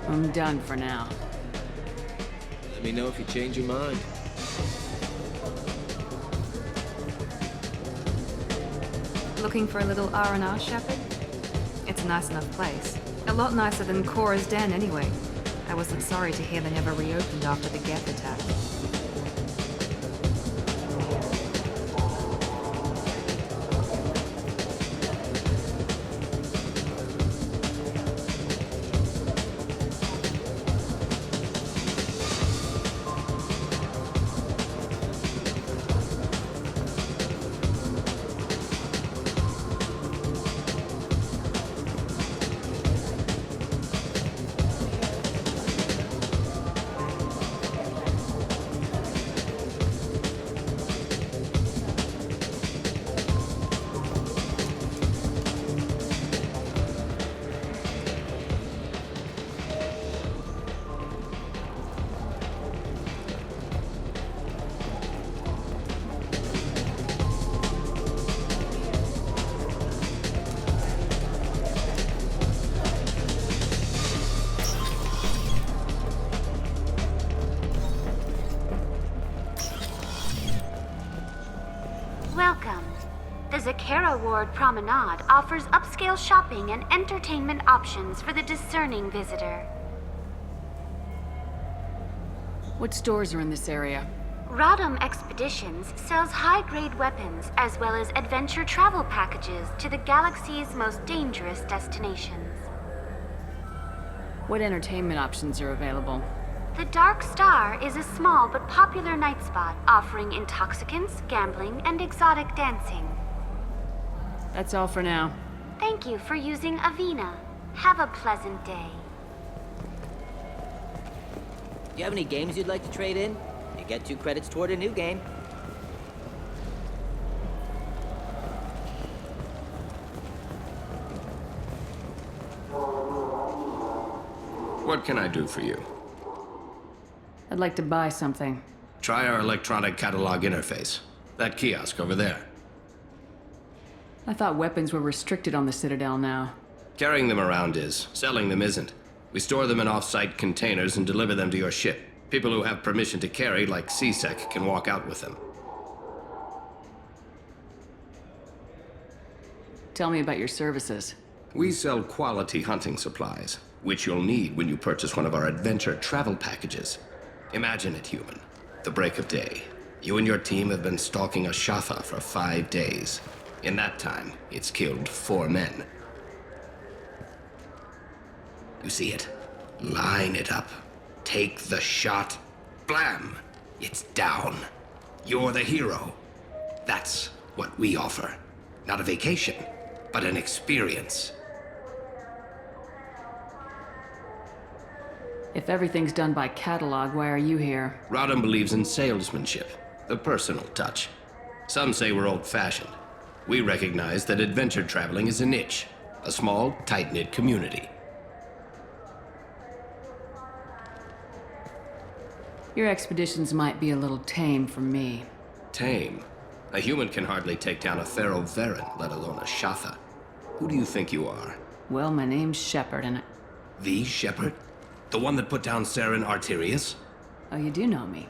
I'm done for now. Let me know if you change your mind. Looking for a little R&R, Shepard? It's a nice enough place. A lot nicer than Cora's den, anyway. I wasn't sorry to hear they never reopened after the Geth attack. Kara Ward Promenade offers upscale shopping and entertainment options for the discerning visitor. What stores are in this area? Rodham Expeditions sells high-grade weapons as well as adventure travel packages to the galaxy's most dangerous destinations. What entertainment options are available? The Dark Star is a small but popular night spot offering intoxicants, gambling, and exotic dancing. That's all for now. Thank you for using Avina. Have a pleasant day. Do you have any games you'd like to trade in? You get 2 credits toward a new game. What can I do for you? I'd like to buy something. Try our electronic catalog interface. That kiosk over there. I thought weapons were restricted on the Citadel now. Carrying them around is. Selling them isn't. We store them in off-site containers and deliver them to your ship. People who have permission to carry, like CSEC, can walk out with them. Tell me about your services. We sell quality hunting supplies, which you'll need when you purchase one of our adventure travel packages. Imagine it, human. The break of day. You and your team have been stalking a Shatha for 5 days. In that time, it's killed 4 men. You see it? Line it up. Take the shot. Blam! It's down. You're the hero. That's what we offer. Not a vacation, but an experience. If everything's done by catalog, why are you here? Rodham believes in salesmanship, the personal touch. Some say we're old-fashioned. We recognize that adventure traveling is a niche, a small, tight-knit community. Your expeditions might be a little tame for me. Tame? A human can hardly take down a Pharaoh Varen, let alone a Shatha. Who do you think you are? Well, my name's Shepard, and The Shepard? The one that put down Saren Arterius? Oh, you do know me.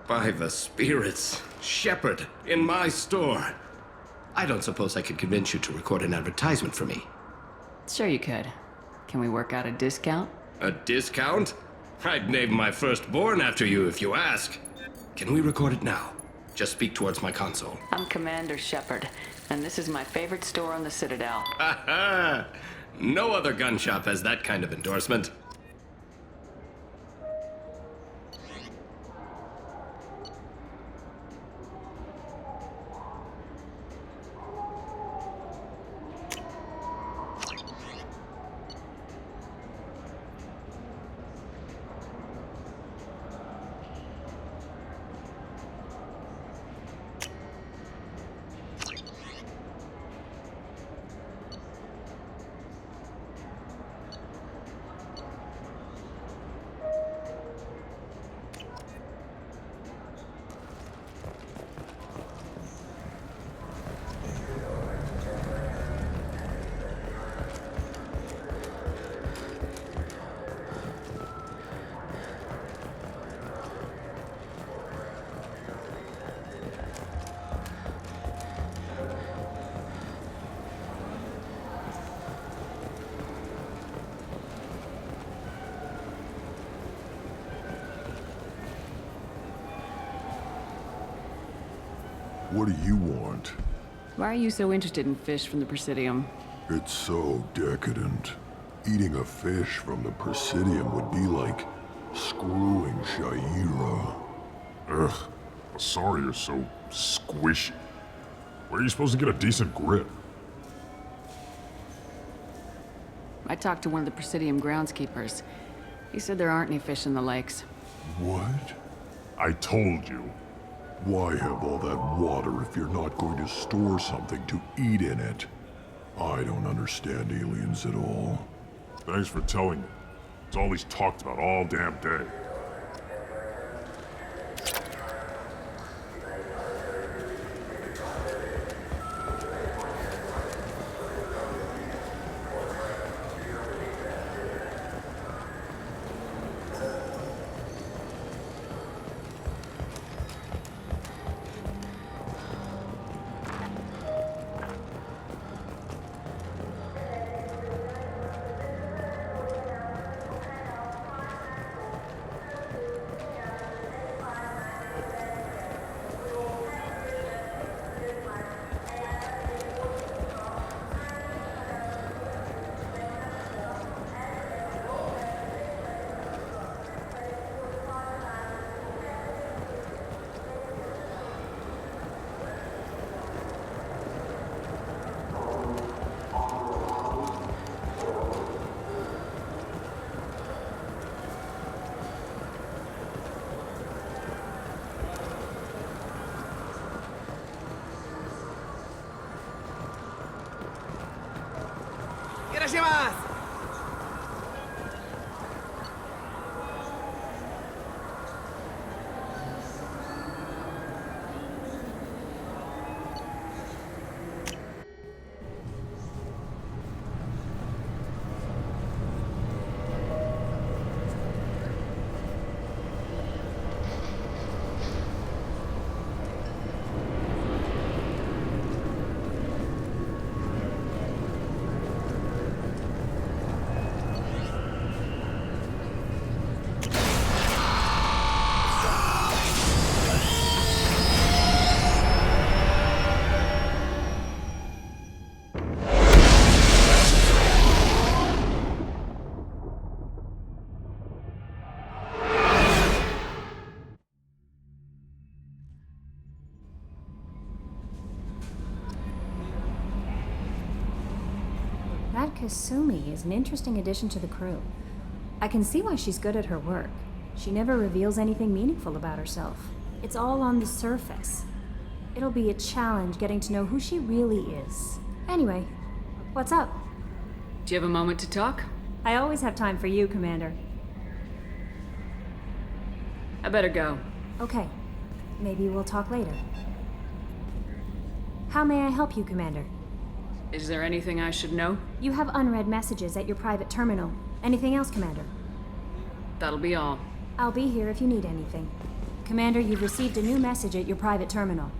By the spirits. Shepard, in my store. I don't suppose I could convince you to record an advertisement for me. Sure you could. Can we work out a discount? A discount? I'd name my firstborn after you if you ask. Can we record it now? Just speak towards my console. I'm Commander Shepard, and this is my favorite store on the Citadel. Ha ha! No other gun shop has that kind of endorsement. What do you want? Why are you so interested in fish from the Presidium? It's so decadent. Eating a fish from the Presidium would be like screwing Shaira. Ugh, Asari is so squishy. Where are you supposed to get a decent grip? I talked to one of the Presidium groundskeepers. He said there aren't any fish in the lakes. What? I told you. Why have all that water if you're not going to store something to eat in it? I don't understand aliens at all. Thanks for telling me. It's all he's talked about all damn day. Kasumi is an interesting addition to the crew. I can see why she's good at her work. She never reveals anything meaningful about herself. It's all on the surface. It'll be a challenge getting to know who she really is. Anyway, what's up? Do you have a moment to talk? I always have time for you, Commander. I better go. Okay. Maybe we'll talk later. How may I help you, Commander? Is there anything I should know? You have unread messages at your private terminal. Anything else, Commander? That'll be all. I'll be here if you need anything. Commander, you've received a new message at your private terminal.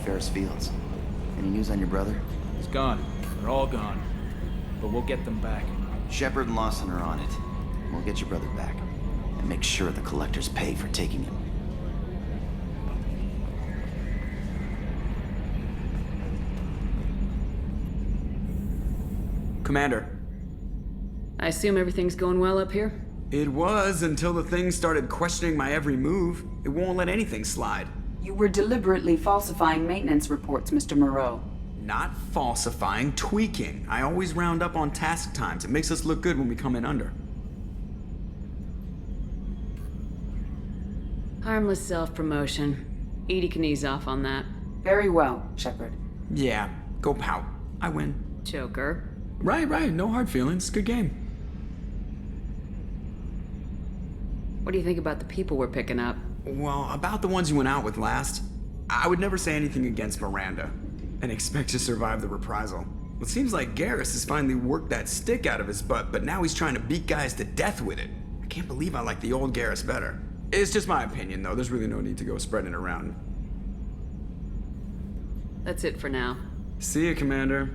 Ferris Fields. Any news on your brother? He's gone. They're all gone. But we'll get them back. Shepard and Lawson are on it. We'll get your brother back. And make sure the collectors pay for taking him. Commander. I assume everything's going well up here? It was until the thing started questioning my every move. It won't let anything slide. You were deliberately falsifying maintenance reports, Mr. Moreau. Not falsifying, tweaking. I always round up on task times. It makes us look good when we come in under. Harmless self-promotion. Edie can ease off on that. Very well, Shepard. Yeah, go pout. I win. Joker. Right. No hard feelings. Good game. What do you think about the people we're picking up? Well, about the ones you went out with last, I would never say anything against Miranda and expect to survive the reprisal. It seems like Garrus has finally worked that stick out of his butt, but now he's trying to beat guys to death with it. I can't believe I like the old Garrus better. It's just my opinion, though. There's really no need to go spreading it around. That's it for now. See ya, Commander.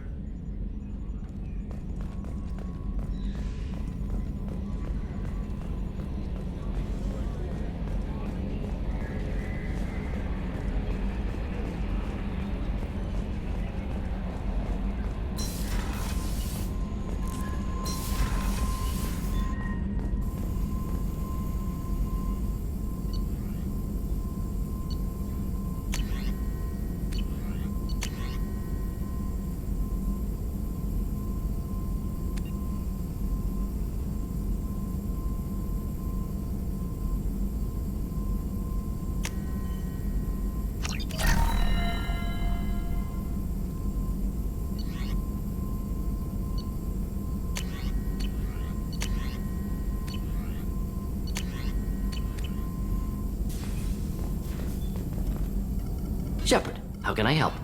Shepard, how can I help?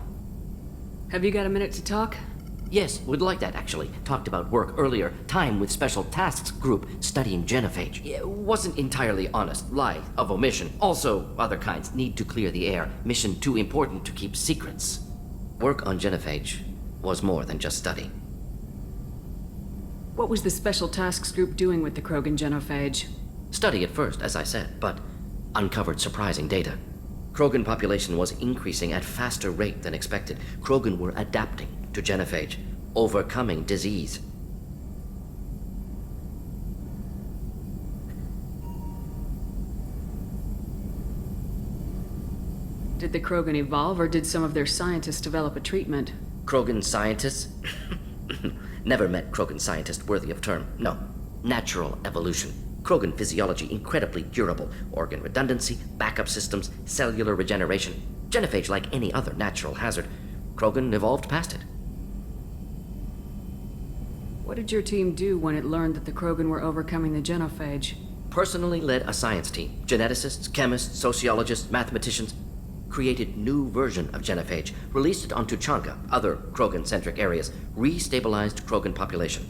Have you got a minute to talk? Yes, would like that, actually. Talked about work earlier. Time with Special Tasks Group studying genophage. Yeah, wasn't entirely honest. Lie of omission. Also, other kinds. Need to clear the air. Mission too important to keep secrets. Work on genophage was more than just study. What was the Special Tasks Group doing with the Krogan genophage? Study at first, as I said, but uncovered surprising data. Krogan population was increasing at faster rate than expected. Krogan were adapting to genophage, overcoming disease. Did the Krogan evolve, or did some of their scientists develop a treatment? Krogan scientists? Never met Krogan scientist worthy of term. No. Natural evolution. Krogan physiology incredibly durable. Organ redundancy, backup systems, cellular regeneration. Genophage like any other natural hazard. Krogan evolved past it. What did your team do when it learned that the Krogan were overcoming the genophage? Personally led a science team. Geneticists, chemists, sociologists, mathematicians. Created new version of genophage. Released it on Tuchanka, other Krogan-centric areas. Restabilized Krogan population.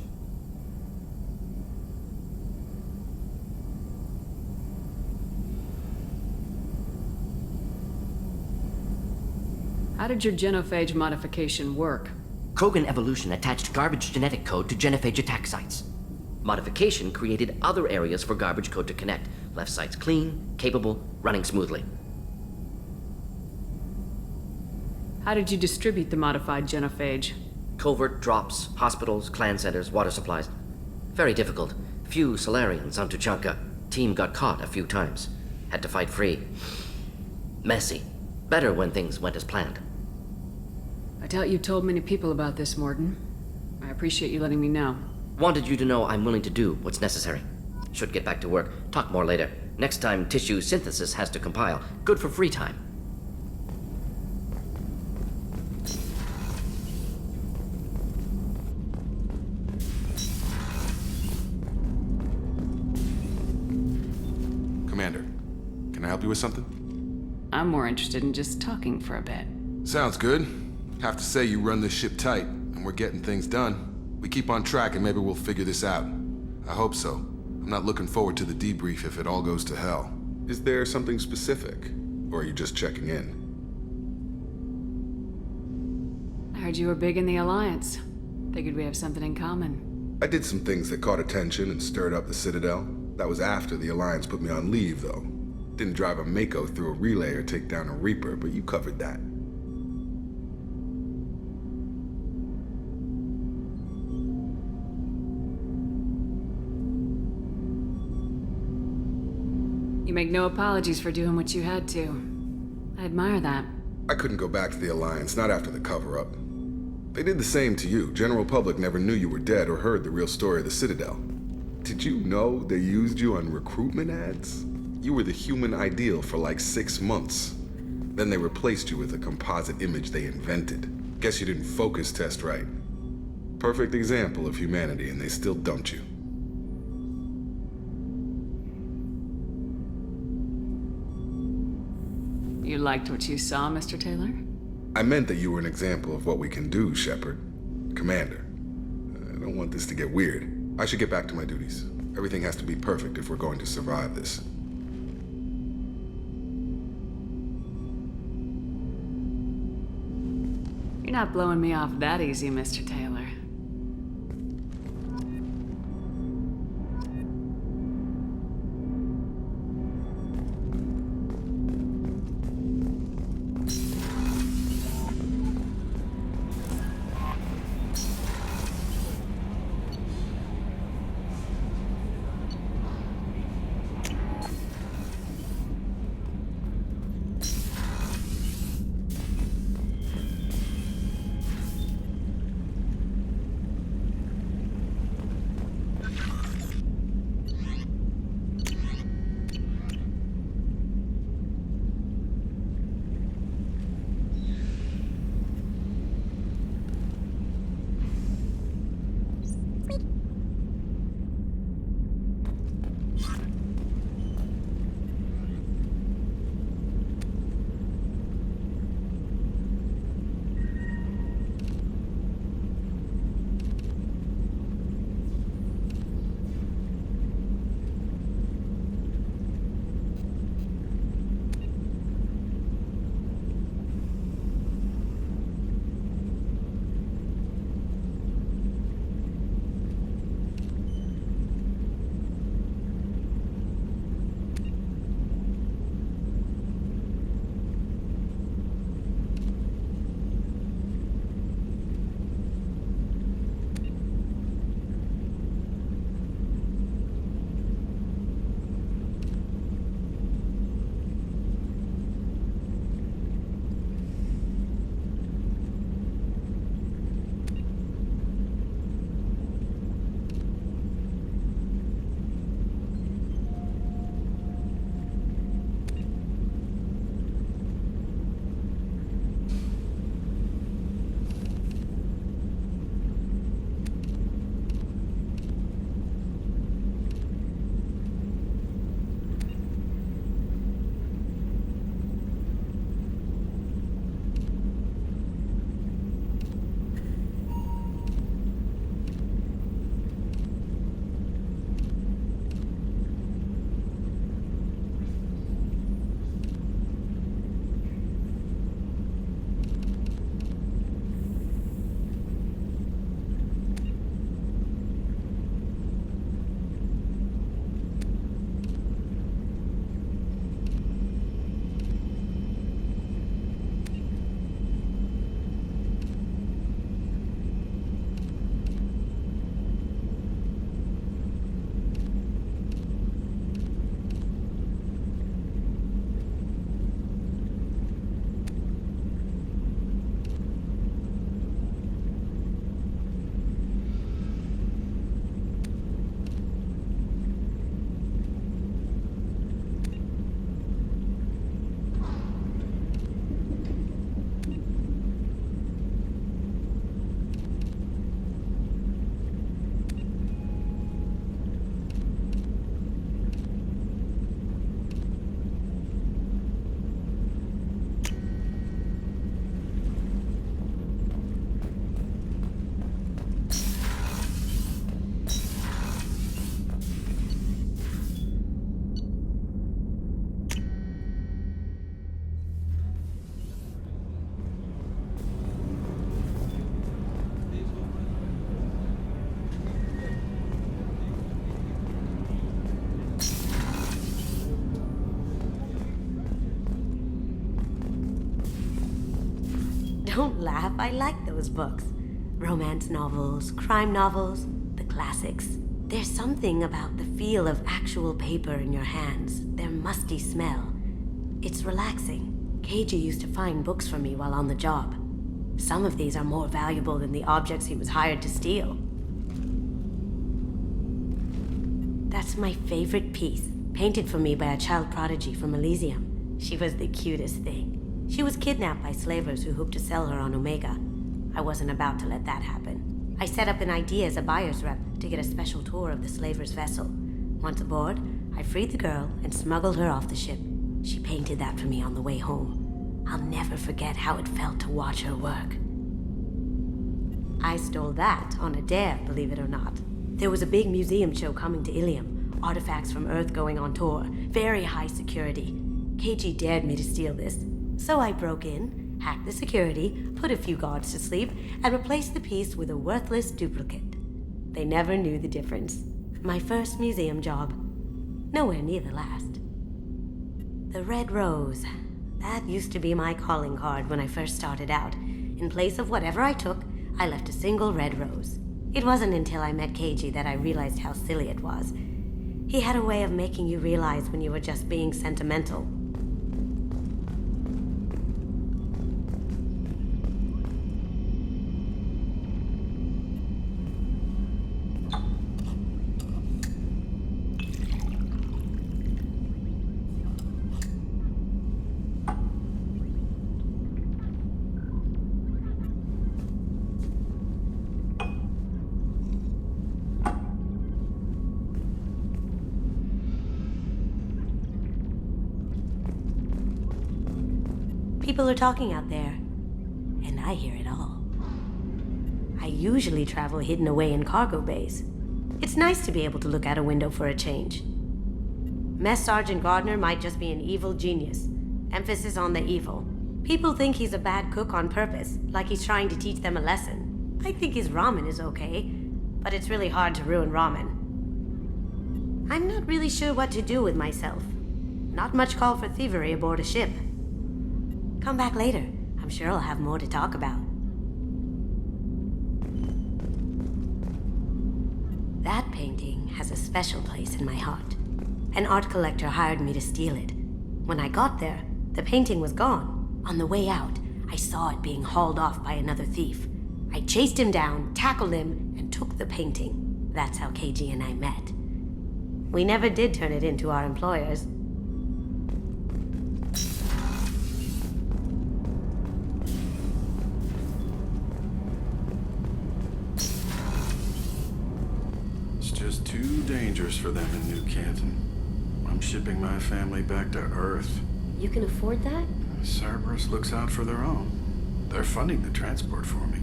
How did your genophage modification work? Krogan evolution attached garbage genetic code to genophage attack sites. Modification created other areas for garbage code to connect. Left sites clean, capable, running smoothly. How did you distribute the modified genophage? Covert drops, hospitals, clan centers, water supplies. Very difficult. Few Solarians on Tuchanka. Team got caught a few times. Had to fight free. Messy. Better when things went as planned. I doubt you told many people about this, Mordin. I appreciate you letting me know. Wanted you to know I'm willing to do what's necessary. Should get back to work. Talk more later. Next time tissue synthesis has to compile. Good for free time. Commander, can I help you with something? I'm more interested in just talking for a bit. Sounds good. Have to say you run this ship tight, and we're getting things done. We keep on track and maybe we'll figure this out. I hope so. I'm not looking forward to the debrief if it all goes to hell. Is there something specific? Or are you just checking in? I heard you were big in the Alliance. Figured we have something in common. I did some things that caught attention and stirred up the Citadel. That was after the Alliance put me on leave, though. Didn't drive a Mako through a relay or take down a Reaper, but you covered that. You make no apologies for doing what you had to. I admire that. I couldn't go back to the Alliance, not after the cover-up. They did the same to you. General public never knew you were dead or heard the real story of the Citadel. Did you know they used you on recruitment ads? You were the human ideal for like 6 months. Then they replaced you with a composite image they invented. Guess you didn't focus test right. Perfect example of humanity, and they still dumped you. You liked what you saw, Mr. Taylor? I meant that you were an example of what we can do, Shepard. Commander, I don't want this to get weird. I should get back to my duties. Everything has to be perfect if we're going to survive this. You're not blowing me off that easy, Mr. Taylor. Don't laugh, I like those books. Romance novels, crime novels, the classics. There's something about the feel of actual paper in your hands, their musty smell. It's relaxing. KG used to find books for me while on the job. Some of these are more valuable than the objects he was hired to steal. That's my favorite piece, painted for me by a child prodigy from Elysium. She was the cutest thing. She was kidnapped by slavers who hoped to sell her on Omega. I wasn't about to let that happen. I set up an idea as a buyer's rep to get a special tour of the slaver's vessel. Once aboard, I freed the girl and smuggled her off the ship. She painted that for me on the way home. I'll never forget how it felt to watch her work. I stole that on a dare, believe it or not. There was a big museum show coming to Ilium. Artifacts from Earth going on tour. Very high security. KG dared me to steal this. So I broke in, hacked the security, put a few guards to sleep, and replaced the piece with a worthless duplicate. They never knew the difference. My first museum job. Nowhere near the last. The Red Rose. That used to be my calling card when I first started out. In place of whatever I took, I left a single red rose. It wasn't until I met KG that I realized how silly it was. He had a way of making you realize when you were just being sentimental. People are talking out there, and I hear it all. I usually travel hidden away in cargo bays. It's nice to be able to look out a window for a change. Mess Sergeant Gardner might just be an evil genius. Emphasis on the evil. People think he's a bad cook on purpose, like he's trying to teach them a lesson. I think his ramen is okay, but it's really hard to ruin ramen. I'm not really sure what to do with myself. Not much call for thievery aboard a ship. Come back later. I'm sure I'll have more to talk about. That painting has a special place in my heart. An art collector hired me to steal it. When I got there, the painting was gone. On the way out, I saw it being hauled off by another thief. I chased him down, tackled him, and took the painting. That's how KG and I met. We never did turn it into our employers. Just too dangerous for them in New Canton. I'm shipping my family back to Earth. You can afford that? Cerberus looks out for their own. They're funding the transport for me.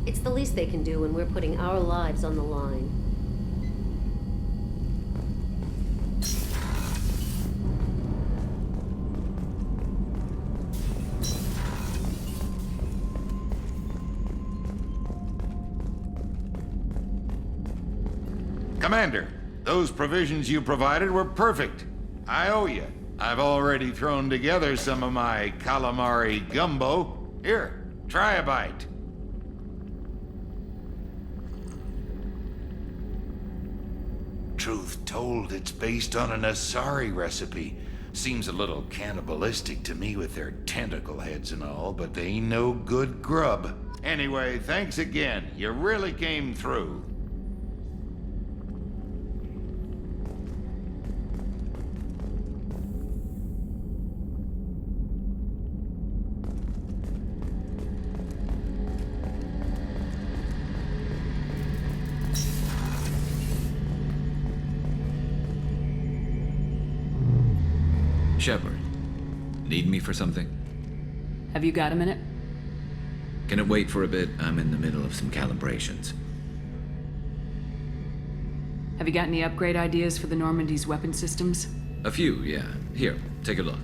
It's the least they can do when we're putting our lives on the line. Commander, those provisions you provided were perfect. I owe you. I've already thrown together some of my calamari gumbo. Here, try a bite. Truth told, it's based on an Asari recipe. Seems a little cannibalistic to me with their tentacle heads and all, but they ain't no good grub. Anyway, thanks again. You really came through. Shepard, need me for something? Have you got a minute? Can it wait for a bit? I'm in the middle of some calibrations. Have you got any upgrade ideas for the Normandy's weapon systems? A few, yeah. Here, take a look.